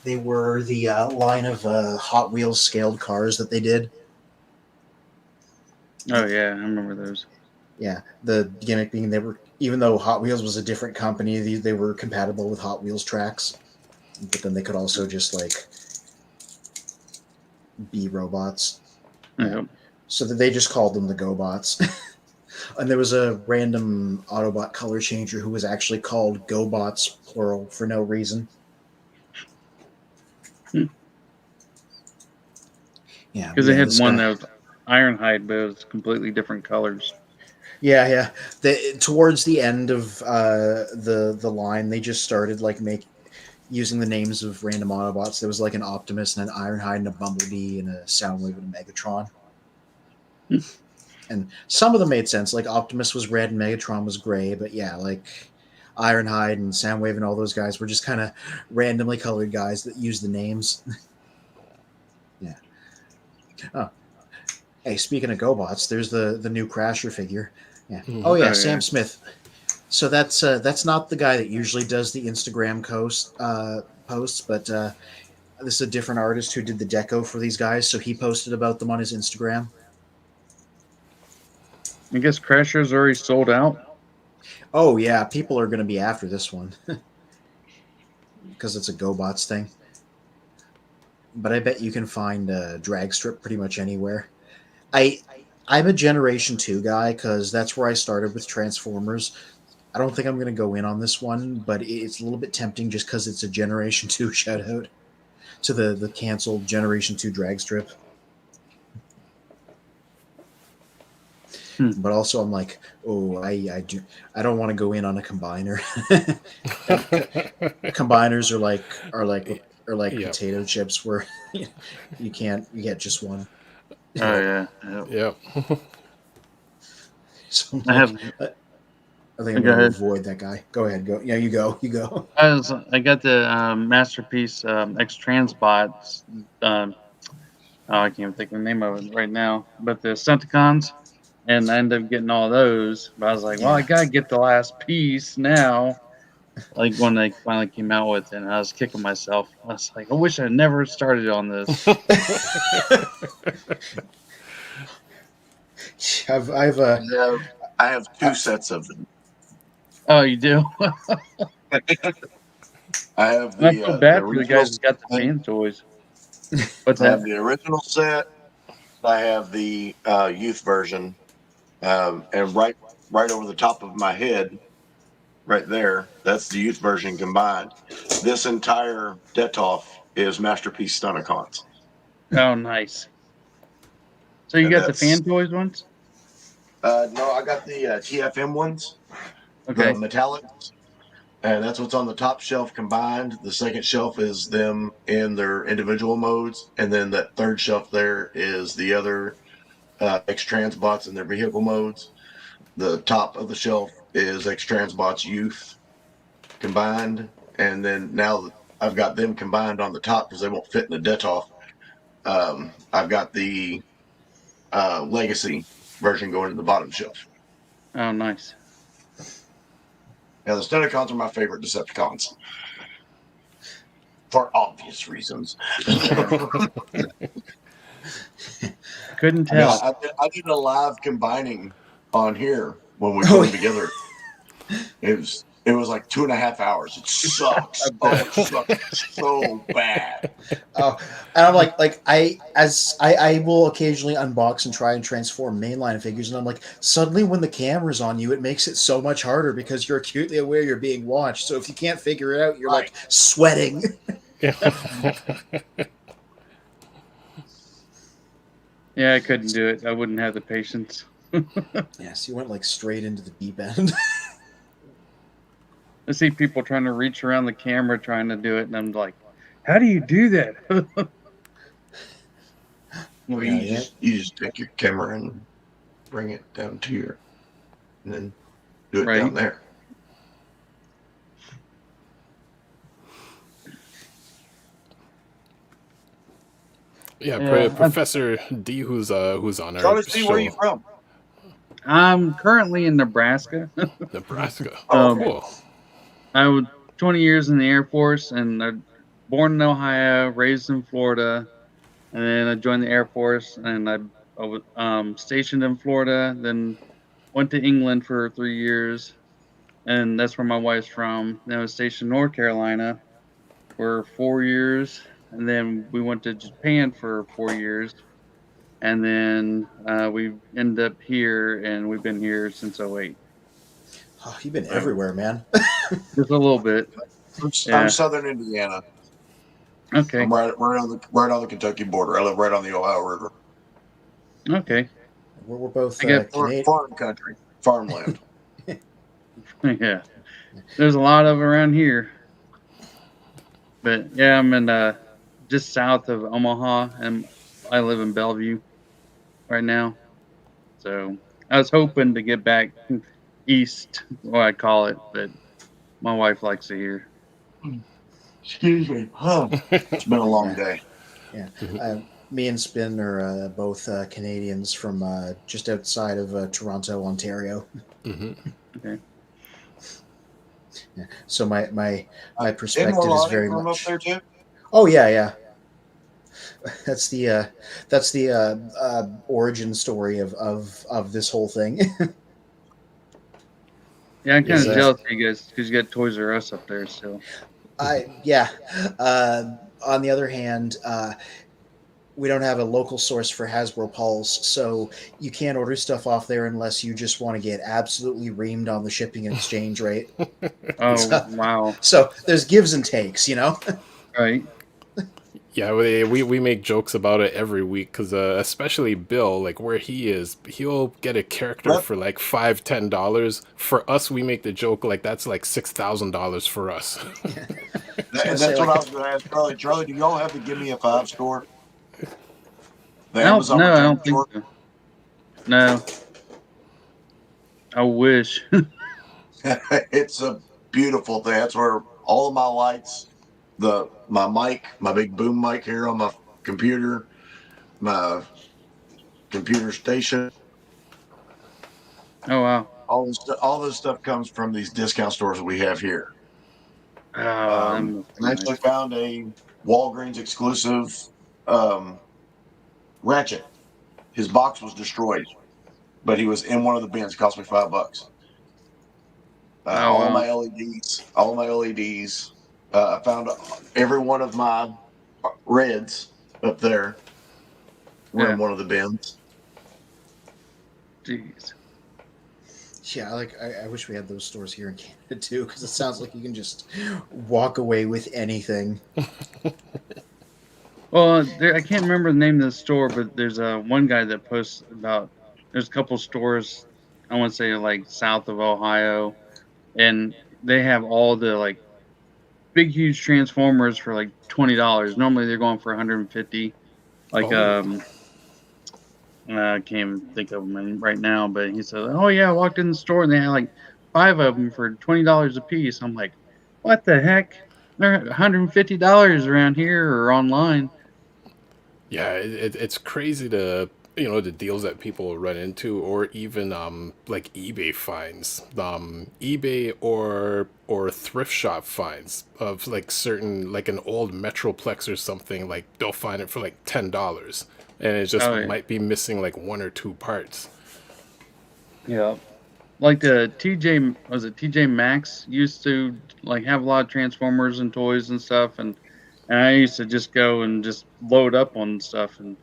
They were the line of Hot Wheels scaled cars that they did. Oh yeah, I remember those. Yeah, the gimmick being they were, even though Hot Wheels was a different company, they were compatible with Hot Wheels tracks, but then they could also just like be robots. Yep. So that they just called them the GoBots. And there was a random Autobot color changer who was actually called GoBots, plural, for no reason. Yeah, Because they had this one guy- that was Ironhide, but it was completely different colors. Yeah. Towards the end of the line, they just started like using the names of random Autobots. There was like an Optimus and an Ironhide and a Bumblebee and a Soundwave and a Megatron. And some of them made sense. Like Optimus was red and Megatron was gray, but yeah, like Ironhide and Soundwave and all those guys were just kind of randomly colored guys that used the names. Yeah. Oh. Hey, speaking of GoBots, there's the new Crasher figure. Yeah. Oh yeah, Oh, Sam yeah. Smith. So that's not the guy that usually does the Instagram posts, but this is a different artist who did the deco for these guys. So he posted about them on his Instagram. I guess Crasher's already sold out. Oh yeah, people are going to be after this one because it's a GoBots thing. But I bet you can find a drag strip pretty much anywhere. I I'm a Generation 2 guy because that's where I started with Transformers. I don't think I'm going to go in on this one, but it's a little bit tempting just because it's a Generation 2 shout out to the canceled Generation 2 drag strip. But also I'm like, oh, I don't want to go in on a combiner. Combiners are like Yeah. potato chips where you get just one. Oh yeah. Yep. Yep. So I'm I like, have. I think I'm Go going to ahead. avoid that guy. Go ahead. Go. Yeah, you go. You go. I got the masterpiece X Transbots. Um, oh, I can't even think of the name of it right now. But the Decepticons, and I ended up getting all those. But I was like, well, I Yeah. gotta get the last piece now. Like when they finally came out with it, and I was kicking myself. I was like, I wish I never started on this. I have two sets of them. Oh, you do? I have And I the feel bad for the original guys that got the set. fan toys. What's I have that? the original set. I have the youth version, and right over the top of my head, right there, that's the youth version combined. This entire Detolf is Masterpiece Stunticons. Oh, nice. So you And got the that's fan toys ones? no, I got the TFM ones, the Okay. metallics, and that's what's on the top shelf combined. The second shelf is them in their individual modes, and then that third shelf there is the other X Transbots in their vehicle modes. The top of the shelf is X Transbots Youth combined, and then now I've got them combined on the top because they won't fit in the Detolf. I've got the Legacy version going to the bottom shelf. Oh, nice. Now the Stunticons are my favorite Decepticons for obvious reasons. Couldn't I mean, tell. I did a live combining on here when we Oh, put them together. It was like 2.5 hours. It sucks. Oh, it sucks so bad. Oh, and I'm like I will occasionally unbox and try and transform mainline figures, and I'm like, suddenly when the camera's on you, it makes it so much harder because you're acutely aware you're being watched. So if you can't figure it out, you're Right. like sweating. Yeah, I couldn't do it. I wouldn't have the patience. Yes, you went like straight into the deep end. I see people trying to reach around the camera trying to do it, and I'm like, how do you do that? Well, Yeah, you just take your camera and bring it down to your, and then do it Right. down there. Yeah, Yeah, Professor D, who's on our Charlie, see, show, where are you from? I'm currently in Nebraska. Nebraska. Oh, Oh, okay. cool. I was 20 years in the Air Force, and I'm born in Ohio, raised in Florida, and then I joined the Air Force, and I was stationed in Florida, then went to England for 3 years, and that's where my wife's from. Then I was stationed in North Carolina for 4 years, and then we went to Japan for 4 years, and then we ended up here, and we've been here since '08. Oh, you've been everywhere, man. Just a little bit. I'm Yeah. Southern Indiana. Okay. I'm right on the Kentucky border. I live right on the Ohio River. Okay. We're both I get Canadian. Farm country, farmland. Yeah. There's a lot of around here. But yeah, I'm in just south of Omaha, and I live in Bellevue right now. So I was hoping to get back east, what I call it, but my wife likes it here. Excuse me. Huh. It's been a long day. Yeah. Me and Spin are both Canadians from just outside of Toronto, Ontario. Hmm. Okay. Yeah. So my In perspective is Milani very from up much. there too. Oh yeah, yeah. That's the origin story of this whole thing. Yeah, I'm kind Is of jealous of you guys because you got Toys R Us up there still. yeah. Uh, on the other hand, we don't have a local source for Hasbro Pulse, so you can't order stuff off there unless you just want to get absolutely reamed on the shipping and exchange rate. Oh So, wow! so there's gives and takes, you know. Right. Yeah, we make jokes about it every week because especially Bill, like where he is, he'll get a character Yep. for like $5-10. For us, we make the joke like that's like $6,000 for us. Gonna And say that's what like I was going to ask Charlie. Charlie, do y'all have the Give Me a Five store? The No, Amazon no, I return don't think store? so. No, I wish. It's a beautiful thing. That's where all of my lights, my mic, my big boom mic here on my computer, my computer station, Oh wow! all this stuff comes from these discount stores that we have here. Oh, that must be I actually nice. found a Walgreens exclusive um, Ratchet. His box was destroyed, but he was in one of the bins. It cost me $5. Oh All of wow! my LEDs, all of my LEDs. I found every one of my reds up there were Yeah. in one of the bins. Jeez. yeah, like I wish we had those stores here in Canada too, because it sounds like you can just walk away with anything. Well, I can't remember the name of the store, but there's one guy that posts about. There's a couple stores. I want to say like south of Ohio, and they have all the like big huge transformers for like $20. Normally they're going for 150. Like Oh, I can't even think of them right now, but he said, "Oh yeah, I walked in the store and they had like 5 of them for $20 a piece." I'm like, "What the heck? They're $150 around here or online." yeah, it's crazy to the deals that people run into, or even like eBay finds, eBay or thrift shop finds of like certain like an old Metroplex or something. Like they'll find it for like $10, and it just Oh yeah, might be missing like one or two parts. yeah. Like the TJ, was it TJ Maxx used to like have a lot of Transformers and toys and stuff, and I used to just go and just load up on stuff, and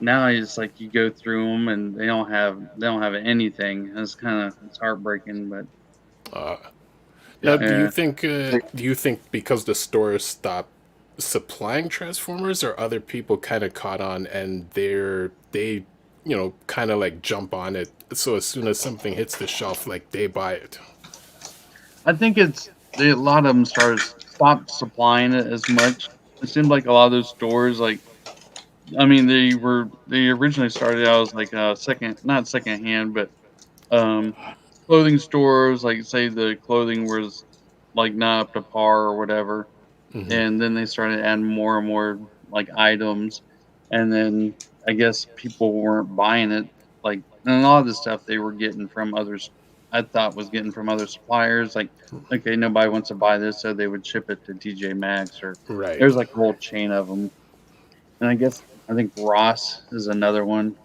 now it's like you go through them and they don't have anything. It's heartbreaking, but Uh, Now, Yeah. yeah. do you think because the stores stopped supplying Transformers, or other people kind of caught on and they kind of like jump on it, so as soon as something hits the shelf, like they buy it? I think a lot of them stopped supplying it as much. It seemed like a lot of those stores, like I mean, they originally started out as like a not second hand, but um, clothing stores. Like say the clothing was like not up to par or whatever, Hmm. and then they started adding more and more like items, and then I guess people weren't buying it. Like and a lot of the stuff they were getting from others, I thought was getting from other suppliers. Like okay, nobody wants to buy this, so they would ship it to TJ Maxx or Right. there's like a whole chain of them. And I think Ross is another one,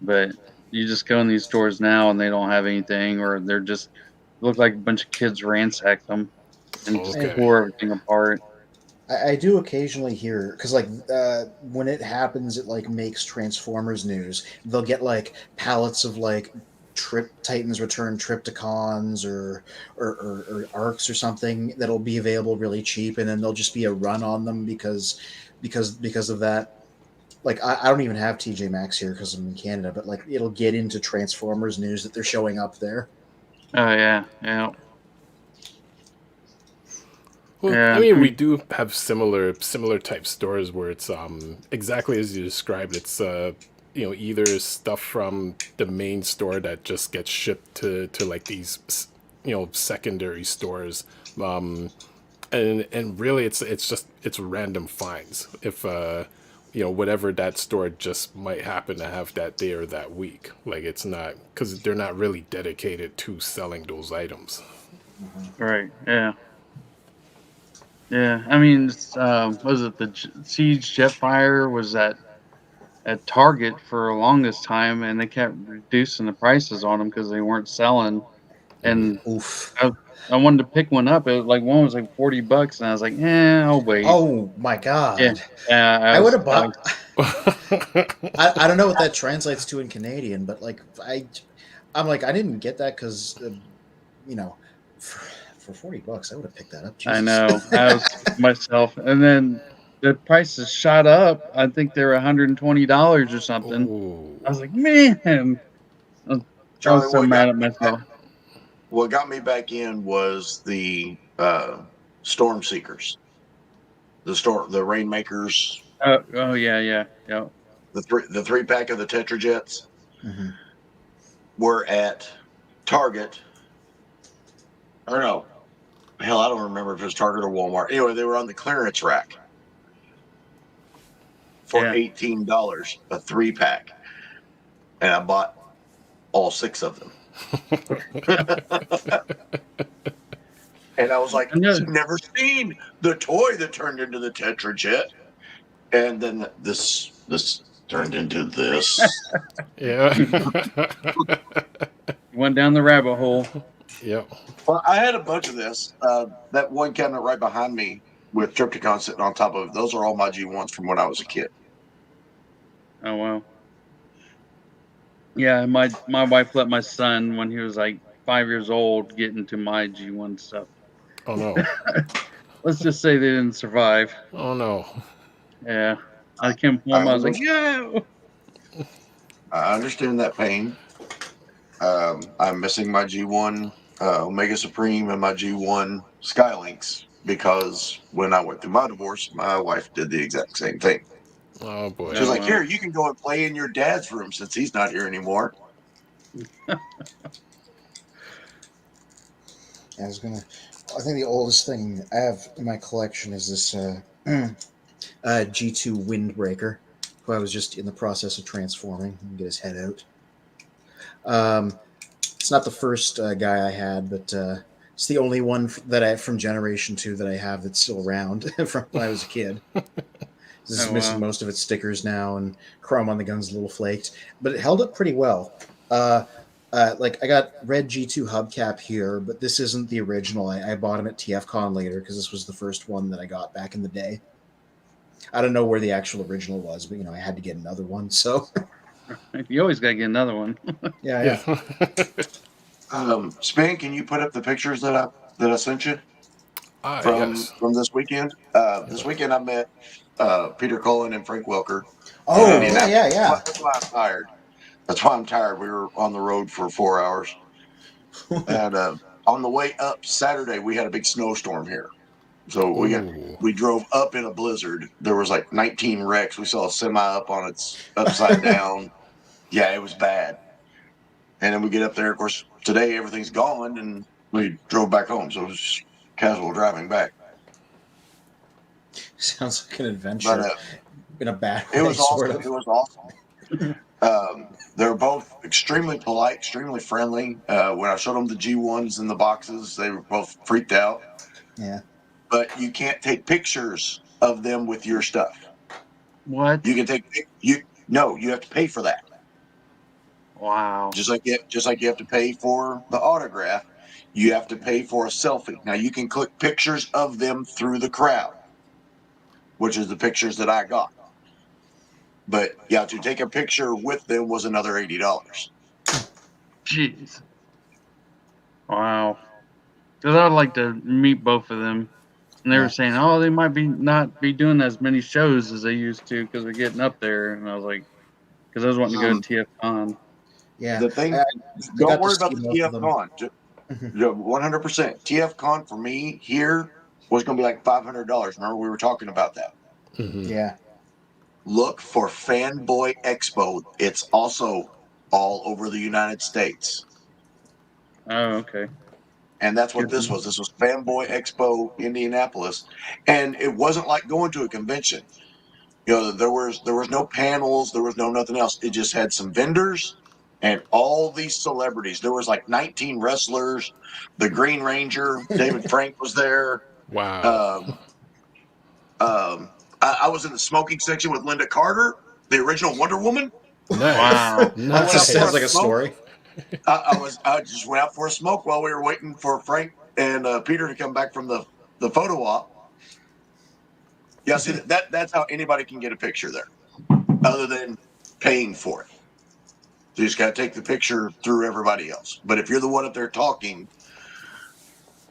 but you just go in these stores now and they don't have anything, or they're just look like a bunch of kids ransacked them and just I, Okay. tore everything apart. I do occasionally hear because like when it happens, it like makes Transformers news. They'll get like pallets of like Trip Titans Return Tripticons or arcs or something that'll be available really cheap, and then there'll just be a run on them because of that. Like I don't even have TJ Maxx here because I'm in Canada, but like it'll get into Transformers news that they're showing up there. Oh yeah, yeah, Well, I yeah. I mean, we mean, do have similar type stores where it's exactly as you described. It's either stuff from the main store that just gets shipped to like these secondary stores, um, and really it's random finds. If whatever that store just might happen to have that day or that week, like it's not because they're not really dedicated to selling those items. Mhm. right, yeah. Yeah, I mean, was it the Siege Jetfire was at Target for the longest time, and they kept reducing the prices on them because they weren't selling. And Oof. I, I wanted to pick one up. It was like one was like $40, and I was like, I'll wait. Oh my Yeah, god. yeah, I would have I bought. was, I don't know what that translates to in Canadian, but like I'm like I didn't get that because you know for $40 I would have picked that up. I Jesus. know, I was kicking myself, and then the prices shot up. I think they were $120 or something. Ooh. I was like, man, I Charlie, was so mad at myself. what got me back in was the storm seekers, the rainmakers, Oh yeah, yeah, yeah. the three pack of the Tetrajets Mhm. were at Target. Or no, hell, I don't remember if it was Target or Walmart. Anyway, they were on the clearance rack for Yeah. $18 a 3-pack, and I bought all 6 of them. And I was like, I know. I've never seen the toy that turned into the Tetrajet. And then this turned into this. Yeah. Went down the rabbit hole. Yep. Well, I had a bunch of this. That one cabinet right behind me with Triptychon sitting on top of it. Those are all my G1s from when I was a kid. Oh wow. Yeah, my wife let my son when he was like 5 years old get into my G1 stuff. Oh no. Let's just say they didn't survive. Oh no. Yeah. I came I home, I was like, understand, yeah. I understand that pain. I'm missing my G1 Omega Supreme and my G1 Skylinks because when I went through my divorce, my wife did the exact same thing. Oh boy. She was Oh like, wow. "Here, you can go and play in your dad's room since he's not here anymore." I was gonna. I think the oldest thing I have in my collection is this G2 Windbreaker, who I was just in the process of transforming and get his head out. It's not the first guy I had, but it's the only one that I from Generation 2 that I have that's still around from when I was a kid. It's Oh missing wow. most of its stickers now, and chrome on the gun's a little flaked, but it held up pretty well. Uh, like I got red G2 hubcap here, but this isn't the original. I bought him at TFCon later because this was the first one that I got back in the day. I don't know where the actual original was, but I had to get another one. So You always gotta get another one. yeah. Span, can you put up the pictures that I sent you Yes. from this weekend? This weekend I met Peter Cullen and Frank Welker in Oh Oh. Indianapolis. yeah. That's why I'm tired. That's why I'm tired. We were on the road for 4 hours, and on the way up Saturday we had a big snowstorm here. So Ooh. we drove up in a blizzard. There was like 19 wrecks. We saw a semi up on its upside down. Yeah, it was bad. And then we get up there. Of course, today everything's gone, and we drove back home. So it was just casual driving back. Sounds like an adventure But in a bad it way, was sort awesome. of. It was awesome. They were both extremely polite, extremely friendly. When I showed them the G1s in the boxes, they were both freaked out. Yeah. But you can't take pictures of them with your stuff. What? You can take you. No, you have to pay for that. Wow. Just like you have to pay for the autograph, you have to pay for a selfie. Now you can click pictures of them through the crowd, which is the pictures that I got. But yeah, to take a picture with them was another $80. Jeez. Wow. Because I'd like to meet both of them. And they were Yeah. saying, oh, they might be not be doing as many shows as they used to because they're getting up there. And I was like, because I was wanting to go to TFCon. Yeah. The thing, I don't got to worry see about the both of TF them. Con. 100%. TF Con for me here was going to be like $500. Remember we were talking about that. Mm-hmm. Yeah. Look for Fanboy Expo. It's also all over the United States. Oh, okay. And that's what Good. this was. This was Fanboy Expo Indianapolis. And it wasn't like going to a convention. There was no panels, there was no nothing else. It just had some vendors and all these celebrities. There was like 19 wrestlers. The Green Ranger, David Frank was there. Wow. I was in the smoking section with Linda Carter, the original Wonder Woman. Nice. Wow. That just sounds like a story. I just went out for a smoke while we were waiting for Frank and Peter to come back from the photo op. Yeah, see that's how anybody can get a picture there, other than paying for it. So you just got to take the picture through everybody else. But if you're the one up there talking,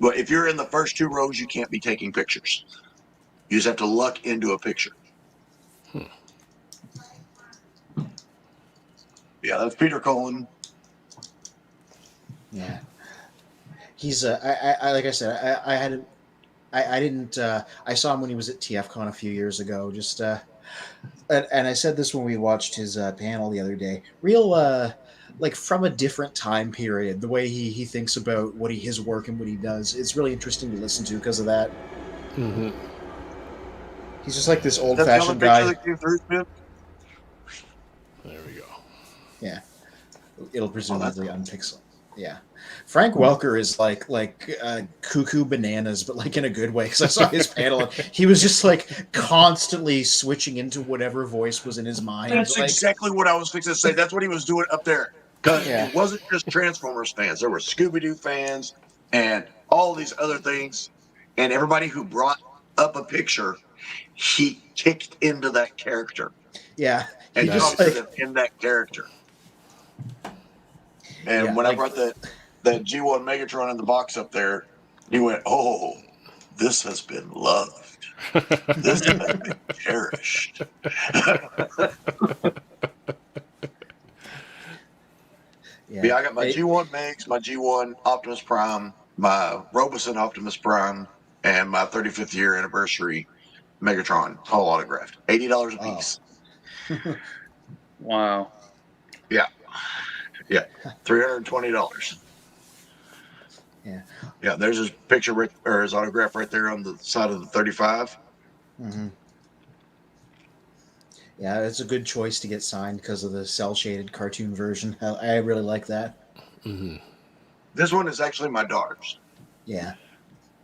but if you're in the first 2 rows, you can't be taking pictures. You just have to luck into a picture. Yeah, that's Peter Cullen. Yeah, he's I like I said, I didn't I saw him when he was at TFCon a few years ago. Just and I said this when we watched his panel the other day. Real like from a different time period. The way he thinks about his work and what he does. It's really interesting to listen to because of that. Mm-hmm. He's just like this old That's fashioned the other guy. picture that came through, Smith. There we go. Yeah, it'll presumably unpixel. Yeah, Frank Welker is like cuckoo bananas, but like in a good way. Because I saw his panel, and he was just like constantly switching into whatever voice was in his mind. That's like, exactly what I was fixing to say. That's what he was doing up there. Because Yeah. it wasn't just Transformers fans. There were Scooby-Doo fans and all these other things. And everybody who brought up a picture, he kicked into that character. Yeah, And he just talked to like them in that character. And Yeah, when like- I brought that G1 Megatron in the box up there, he went, "Oh, this has been loved. This has been cherished." Yeah, I got my G1 Megs, my G1 Optimus Prime, my Roboson Optimus Prime, and my 35th year anniversary Megatron, all autographed. $80 a piece. Wow. Yeah. $320. Yeah. Yeah, there's his picture or his autograph right there on the side of the 35. Mm-hmm. Yeah, it's a good choice to get signed because of the cell shaded cartoon version. I really like that. Mm-hmm. This one is actually my daughter's. Yeah.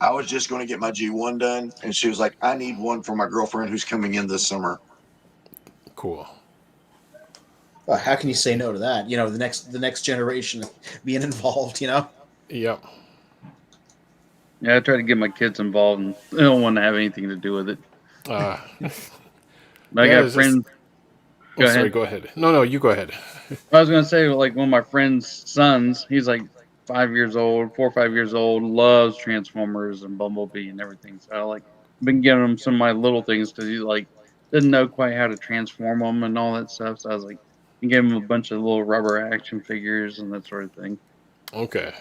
I was just going to get my G1 done, and she was like, "I need one for my girlfriend who's coming in this summer." Cool. Well, how can you say no to that? You know, the next generation being involved. You know. Yep. Yeah, I try to get my kids involved, and they don't want to have anything to do with it. Uh, But Yeah, I got it's friends. oh, sorry, go ahead. No, you go ahead. I was gonna say, like, one of my friend's sons, he's like 5 years old, 4 or 5 years old, loves Transformers and Bumblebee and everything. So I like been giving him some of my little things because he like didn't know quite how to transform them and all that stuff. So I was like, I gave him a bunch of little rubber action figures and that sort of thing. Okay.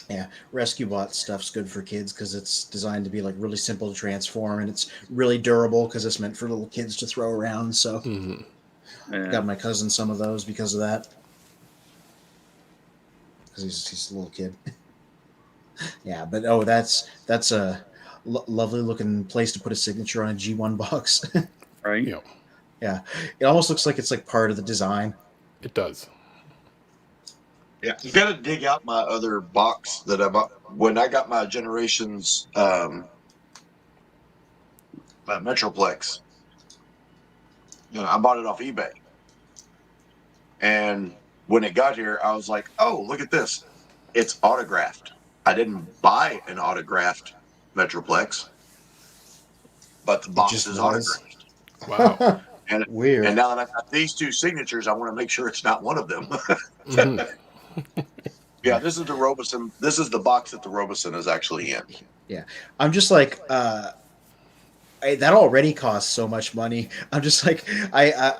Yeah, Rescue Bot stuff's good for kids because it's designed to be like really simple to transform, and it's really durable because it's meant for little kids to throw around. So, Mm-hmm. Yeah. got my cousin some of those because of that. Because he's a little kid. Yeah, but that's a lovely looking place to put a signature on a G1 box. Right. Yep. Yeah, it almost looks like it's like part of the design. It does. Yeah, you got to dig out my other box that I bought when I got my Generations Metroplex. You know, I bought it off eBay, and when it got here, I was like, "Oh, look at this! It's autographed." I didn't buy an autographed Metroplex, but the box just is was. autographed. Wow. And Weird. And now that I've got these 2 signatures, I want to make sure it's not one of them. Mm-hmm. Yeah, this is the Roboson. This is the box that the Roboson is actually in. Yeah, I'm just like that already costs so much money. I'm just like I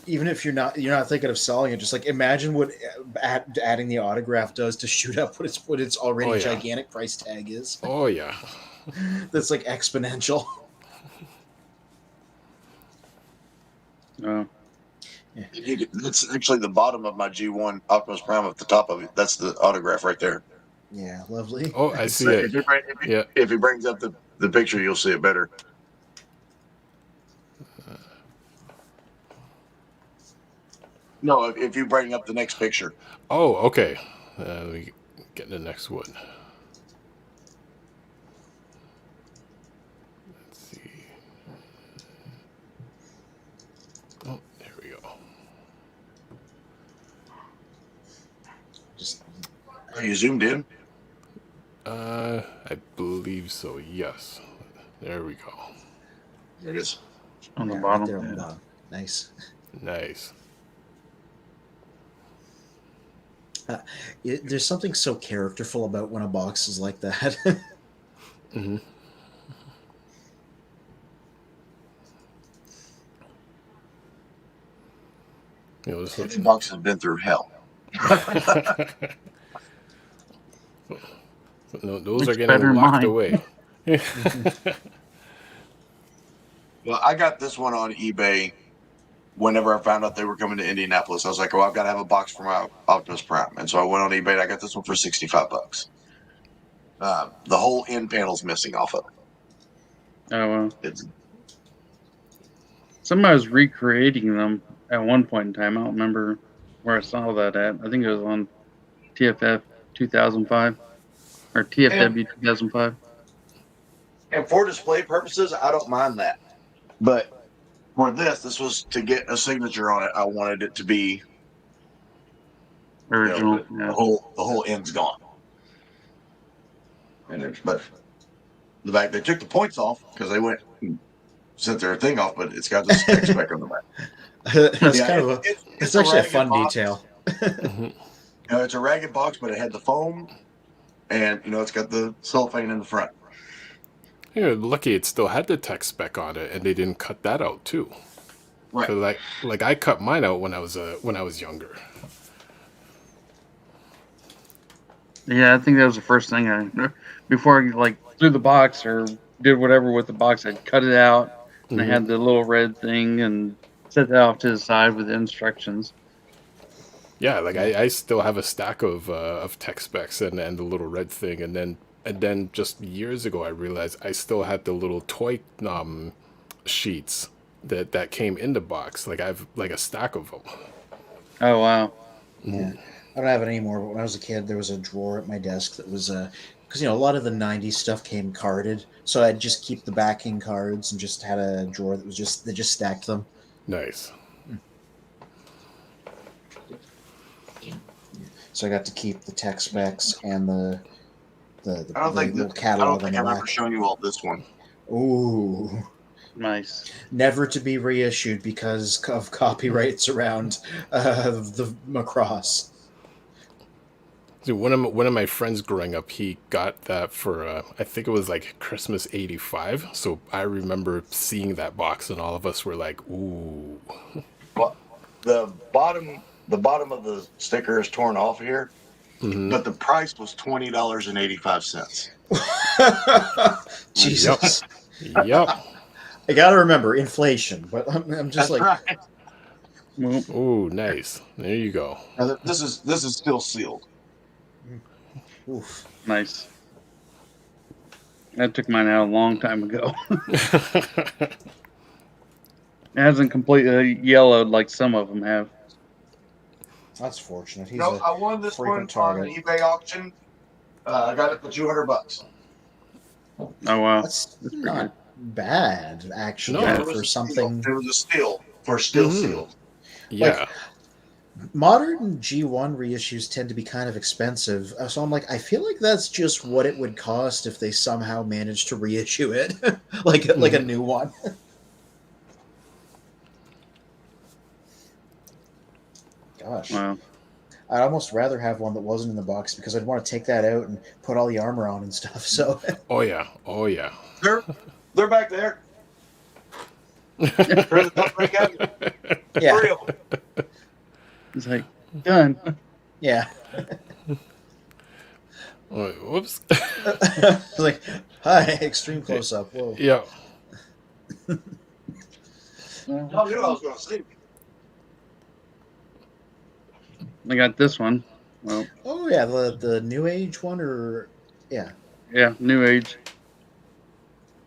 even if you're not thinking of selling it, just like imagine what adding the autograph does to shoot up what its already Oh, yeah. gigantic price tag is. Oh yeah. That's like exponential. Oh. It's actually the bottom of my G1 Optimus Prime at the top of it. That's the autograph right there. Yeah, lovely. Oh, I see So it. Yeah. If he brings up the picture, you'll see it better. No, if you bring up the next picture. Oh, okay. Let me get the next one. Are you zoomed in? I believe so. Yes. There we go. There it is. On the Yeah, bottom. right there on the bottom. Nice. Nice. There's something so characterful about when a box is like that. Mm-hmm. It was This box has been through hell. no, those Looks are getting better than locked mine. away. Well, I got this one on eBay whenever I found out they were coming to Indianapolis. I was like, well, I've got to have a box for my Optimus Prime. And so I went on eBay and I got this one for $65. The whole end panel's missing off of it. Oh, well. It's Somebody was recreating them at one point in time. I don't remember where I saw that at. I think it was on TFF 2005 or TFW 2005. and for display purposes, I don't mind that. But for this was to get a signature on it. I wanted it to be Original. the whole end's gone. But the fact they took the points off because they went and sent their thing off, but it's got this spec on the back. That's Yeah, kind of it's actually a ragged fun box. detail. It's a ragged box, but it had the foam, and it's got the cellophane in the front. Yeah, lucky it still had the tech spec on it, and they didn't cut that out too. Right. 'Cause like I cut mine out when I was younger. Yeah, I think that was the first thing before I threw the box or did whatever with the box, I'd cut it out and I had the little red thing and set that off to the side with the instructions. Yeah, like I still have a stack of tech specs and the little red thing, and then just years ago I realized I still had the little toy sheets that came in the box. Like I've like a stack of them. Oh, wow. Yeah, I don't have it anymore. But when I was a kid, there was a drawer at my desk that was because a lot of the '90s stuff came carded, so I'd just keep the backing cards and just had a drawer that was just stacked them. Nice. So I got to keep the tech specs and the I don't think little I catalog don't think on the I've ever back. shown you all this one. Ooh, Nice. never to be reissued because of copyrights around the Macross. See, one of my friends growing up, he got that for I think it was like Christmas '85. So I remember seeing that box, and all of us were like, "Ooh." Well, the bottom of the sticker is torn off here, but the price was $20.85. Jesus. Yep. I gotta remember inflation, but I'm just That's like, right. Well, Ooh, nice. There you go. Now, this is still sealed. oof. nice. That took mine out a long time ago. It hasn't completely yellowed like some of them have. That's fortunate. He's I won this one frequent on an target. eBay auction. I got it for $200. Oh, wow. That's not bad, actually, No. for something. It was a steal for still sealed. Yeah. Modern G1 reissues tend to be kind of expensive, so I'm like, I feel like that's just what it would cost if they somehow managed to reissue it, like a new one. Gosh, Wow. I'd almost rather have one that wasn't in the box because I'd want to take that out and put all the armor on and stuff. So Oh yeah. Oh yeah. They're back there. They're the top right cabinet. yeah, Three of them. It's like, done. yeah. Oh, whoops. Like, hi, extreme close up. Whoa. Yeah. I knew I was going to say. I got this one. Well, Oh yeah, the new age one, or yeah. yeah, New Age.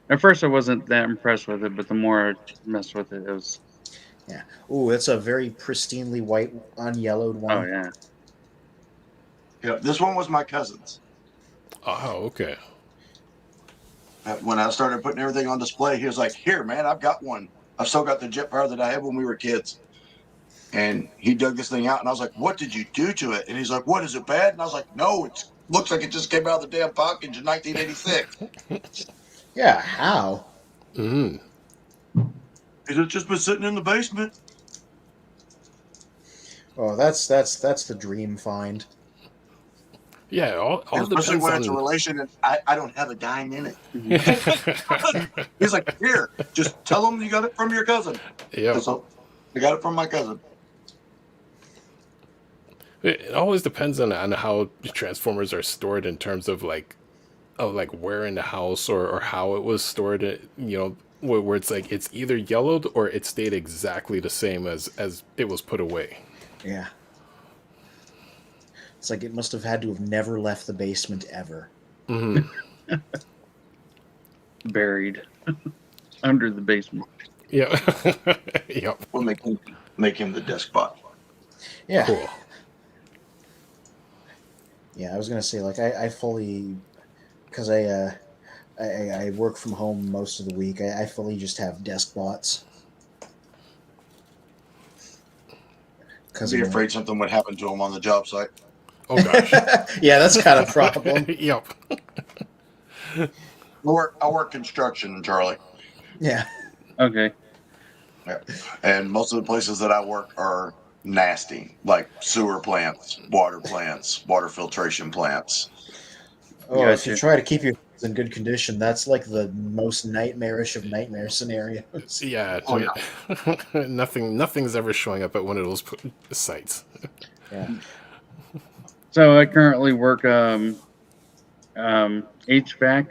At first, I wasn't that impressed with it, but the more I messed with it, it was. Yeah. Ooh, it's a very pristinely white, unyellowed one. Oh, yeah. Yeah, this one was my cousin's. Oh, okay. When I started putting everything on display, he was like, "Here, man, I've got one. I've still got the Jetfire that I had when we were kids." And he dug this thing out, and I was like, "What did you do to it?" And he's like, "What, is it bad?" And I was like, "No, it looks like it just came out of the damn package in 1986." Yeah, how? Mm. It's just been sitting in the basement. Oh, that's the dream find. Yeah, all Especially depends when it's a on. relation and I don't have a dime in it. He's like, "Here, just tell him you got it from your cousin." Yeah, So I got it from my cousin. it always depends on how transformers are stored in terms of like where in the house or how it was stored. Where it's like it's either yellowed or it stayed exactly the same as it was put away. Yeah. It's like it must have had to have never left the basement ever. Hmm. Buried under the basement. Yeah. Yep. We'll make him the desk bot. Yeah. Cool. Yeah, I was gonna say like I fully, because I work from home most of the week. I fully just have desk bots. I'd be afraid something would happen to him on the job site. Oh gosh. Yeah, that's kind of a problem. Yep. I work construction, Charlie. Yeah. Okay. And most of the places that I work are nasty, like sewer plants, water filtration plants. Oh, if you Gotcha. try to keep your things in good condition, that's like the most nightmarish of nightmare scenarios. Yeah. Oh, yeah. Nothing's ever showing up at one of those sites. Yeah. So I currently work HVAC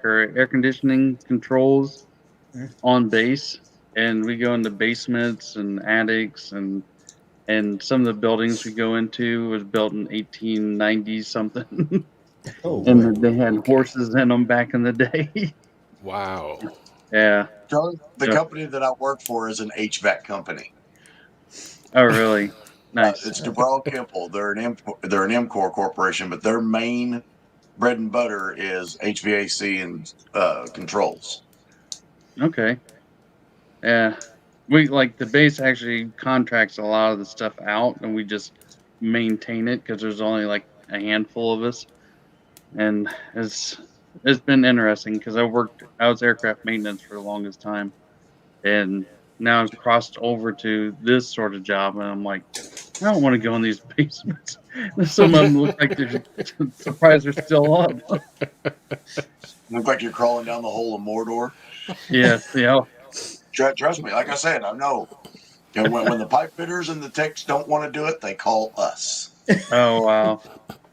or air conditioning controls Mhm. on base, and we go into basements and attics, and some of the buildings we go into was built in 1890 something, Oh, and boy. they had horses in them back in the day. Wow. Yeah. Charlie, the Yeah. company that I work for is an HVAC company. Oh, really? Nice. It's DeBral Kimple. They're an MCOR corporation, but their main bread and butter is HVAC and controls. Okay. Yeah. We like the base actually contracts a lot of the stuff out, and we just maintain it because there's only like a handful of us, and it's been interesting because I was aircraft maintenance for the longest time, and now I've crossed over to this sort of job, and I'm like, I don't want to go in these basements. Some of them look like they're surprised they're still up. Look like you're crawling down the hole of Mordor. Yeah. Yeah. Trust me, like I said, I know. And when the pipe fitters and the techs don't want to do it, they call us. Oh wow.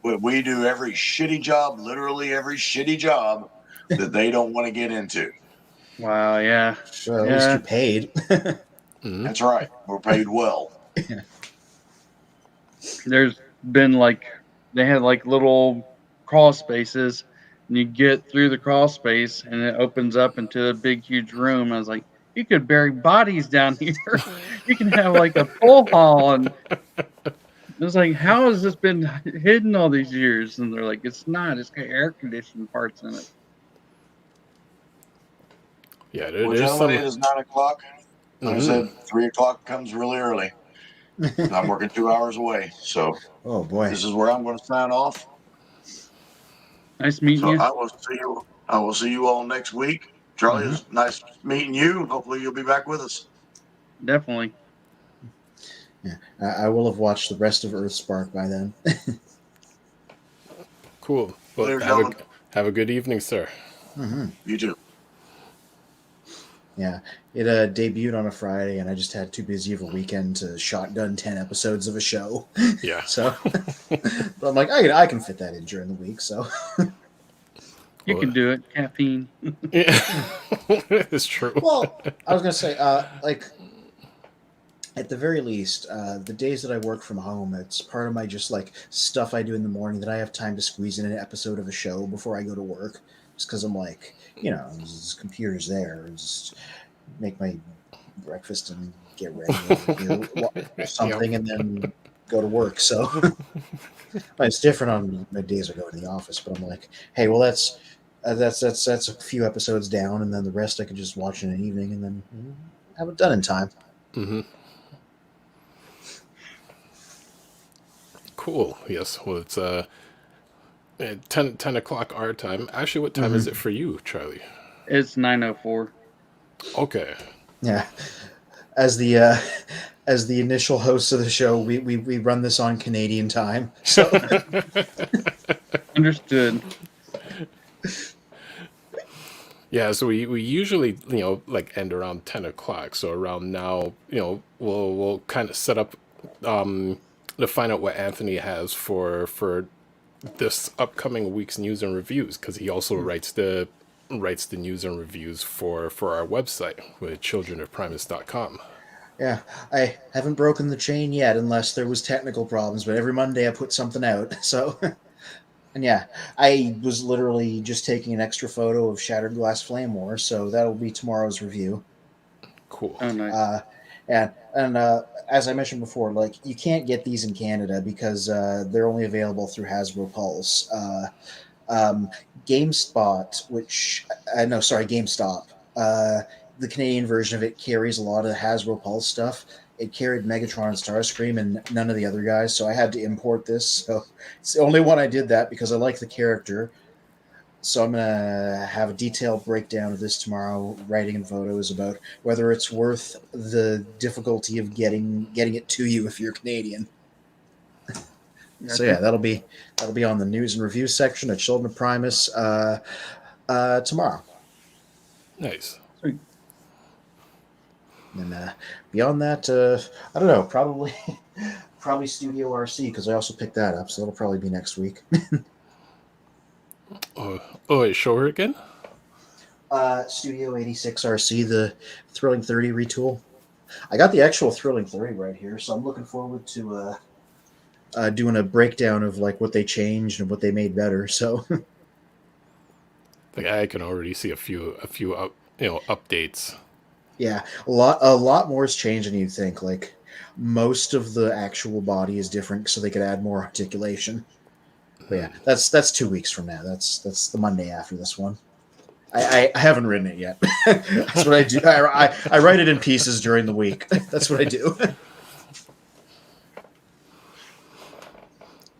We do every shitty job, literally every shitty job that they don't want to get into. Wow. Yeah. Well, at least Yeah. you're paid. Mhm. That's right. We're paid well. There's been like they had like little crawl spaces, and you get through the crawl space and it opens up into a big huge room. I was like, you could bury bodies down here. You can have like a pool hall, and it was like, how has this been hidden all these years? And they're like, it's not, it's got air conditioning parts in it. Yeah. Well, There's gentlemen, it some. is 9 o'clock. Like I said, 3 o'clock comes really early. I'm working 2 hours away. So Oh, boy. this is where I'm going to sign off. Nice meeting So you. I will see you all next week. Charlie, Mhm. it's nice meeting you. Hopefully you'll be back with us. Definitely. Yeah. I will have watched the rest of EarthSpark by then. Cool. Well, Later, gentlemen. have a good evening, sir. Mm-hmm. You too. Yeah, it debuted on a Friday, and I just had too busy of a weekend to shotgun 10 episodes of a show. Yeah. So, but I'm like, I can fit that in during the week. So, You Well, can do it. Caffeine. Yeah. It's true. well, I was gonna say, like, at the very least, the days that I work from home, it's part of my just like stuff I do in the morning that I have time to squeeze in an episode of a show before I go to work. Just because I'm like, this computer's there, just make my breakfast and get ready, and, watch something, and then go to work. So it's different on the days I go to the office. But I'm like, hey, well, that's a few episodes down, and then the rest I could just watch in an evening, and then have it done in time. Hmm. Cool. Yes. Well, it's 10 o'clock our time. Actually, what time is it for you, Charlie? It's 9:04. Okay. Yeah. As the as the initial host of the show, we run this on Canadian time. So Understood. Yeah, so we usually like end around 10 o'clock. So around now, we'll kind of set up to find out what Anthony has for this upcoming week's news and reviews, because he also writes the news and reviews for our website with childreofprimus.com. yeah, I haven't broken the chain yet, unless there was technical problems. But every Monday I put something out. So, and yeah, I was literally just taking an extra photo of Shattered Glass Flame War, so that'll be tomorrow's review. Cool. Oh, nice. And as I mentioned before, like, you can't get these in Canada because they're only available through Hasbro Pulse. GameSpot, GameStop. The Canadian version of it carries a lot of the Hasbro Pulse stuff. It carried Megatron and Starscream and none of the other guys, so I had to import this. So it's the only one I did that because I like the character. So I'm gonna have a detailed breakdown of this tomorrow, writing and photos about whether it's worth the difficulty of getting it to you if you're Canadian. So yeah, that'll be on the news and reviews section at Children of Primus tomorrow. Nice. Sweet. And beyond that, I don't know, probably Studio RC, because I also picked that up, so that'll probably be next week. Wait, show her again. Studio 86 RC, the Thrilling 30 retool. I got the actual Thrilling 30 right here, so I'm looking forward to doing a breakdown of like what they changed and what they made better. So Like, I can already see a few updates. yeah, a lot more has changed than you'd think. Like, most of the actual body is different, so they could add more articulation. But yeah, that's 2 weeks from now. That's the Monday after this one. I haven't written it yet. That's what I do. I write it in pieces during the week. That's what I do.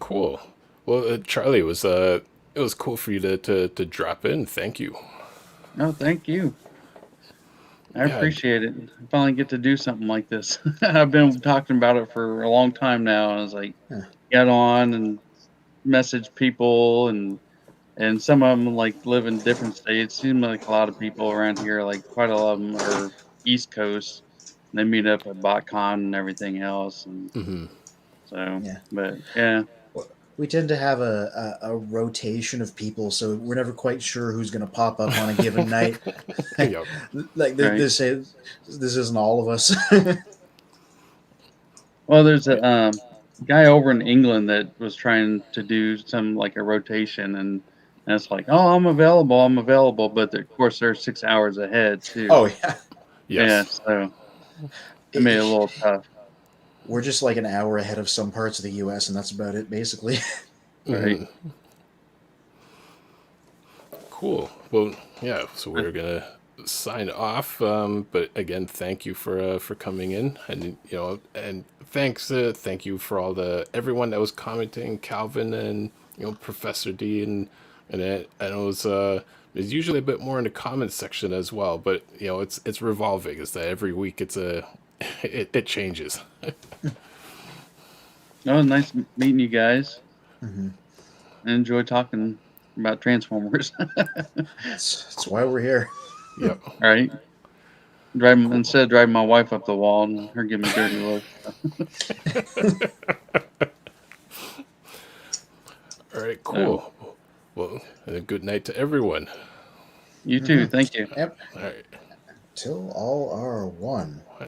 Cool. Well, Charlie, it was cool for you to drop in. Thank you. No, thank you. I Yeah. appreciate it. I finally get to do something like this. I've been talking about it for a long time now. And I was like, Yeah. get on and message people, and some of them like live in different states. Seems like a lot of people around here, like quite a lot of them are East Coast. And they meet up at BotCon and everything else, and so. Yeah. But yeah, We tend to have a rotation of people, so we're never quite sure who's going to pop up on a given night. Yep. Like Right. this isn't all of us. well, there's a guy over in England that was trying to do some like a rotation, and it's like, oh, I'm available, but of course they're 6 hours ahead too. Oh yeah, Yes. Yeah, so it made it a little tough. we're just like an hour ahead of some parts of the U.S., and that's about it, basically. Right. Mhm. Cool. Well, yeah. So we're gonna sign off. But again, thank you for coming in, and and thank you for everyone that was commenting, Calvin and Professor D, and it was there's usually a bit more in the comments section as well, but it's revolving. It's that every week it changes. Oh, nice meeting you guys. Mm-hmm. I enjoy talking about Transformers. That's why we're here. Yep. All right. Instead of driving my wife up the wall and her giving me dirty looks. All right. Cool. Well, and a good night to everyone. You too. Thank you. Yep. All right. Till all are one.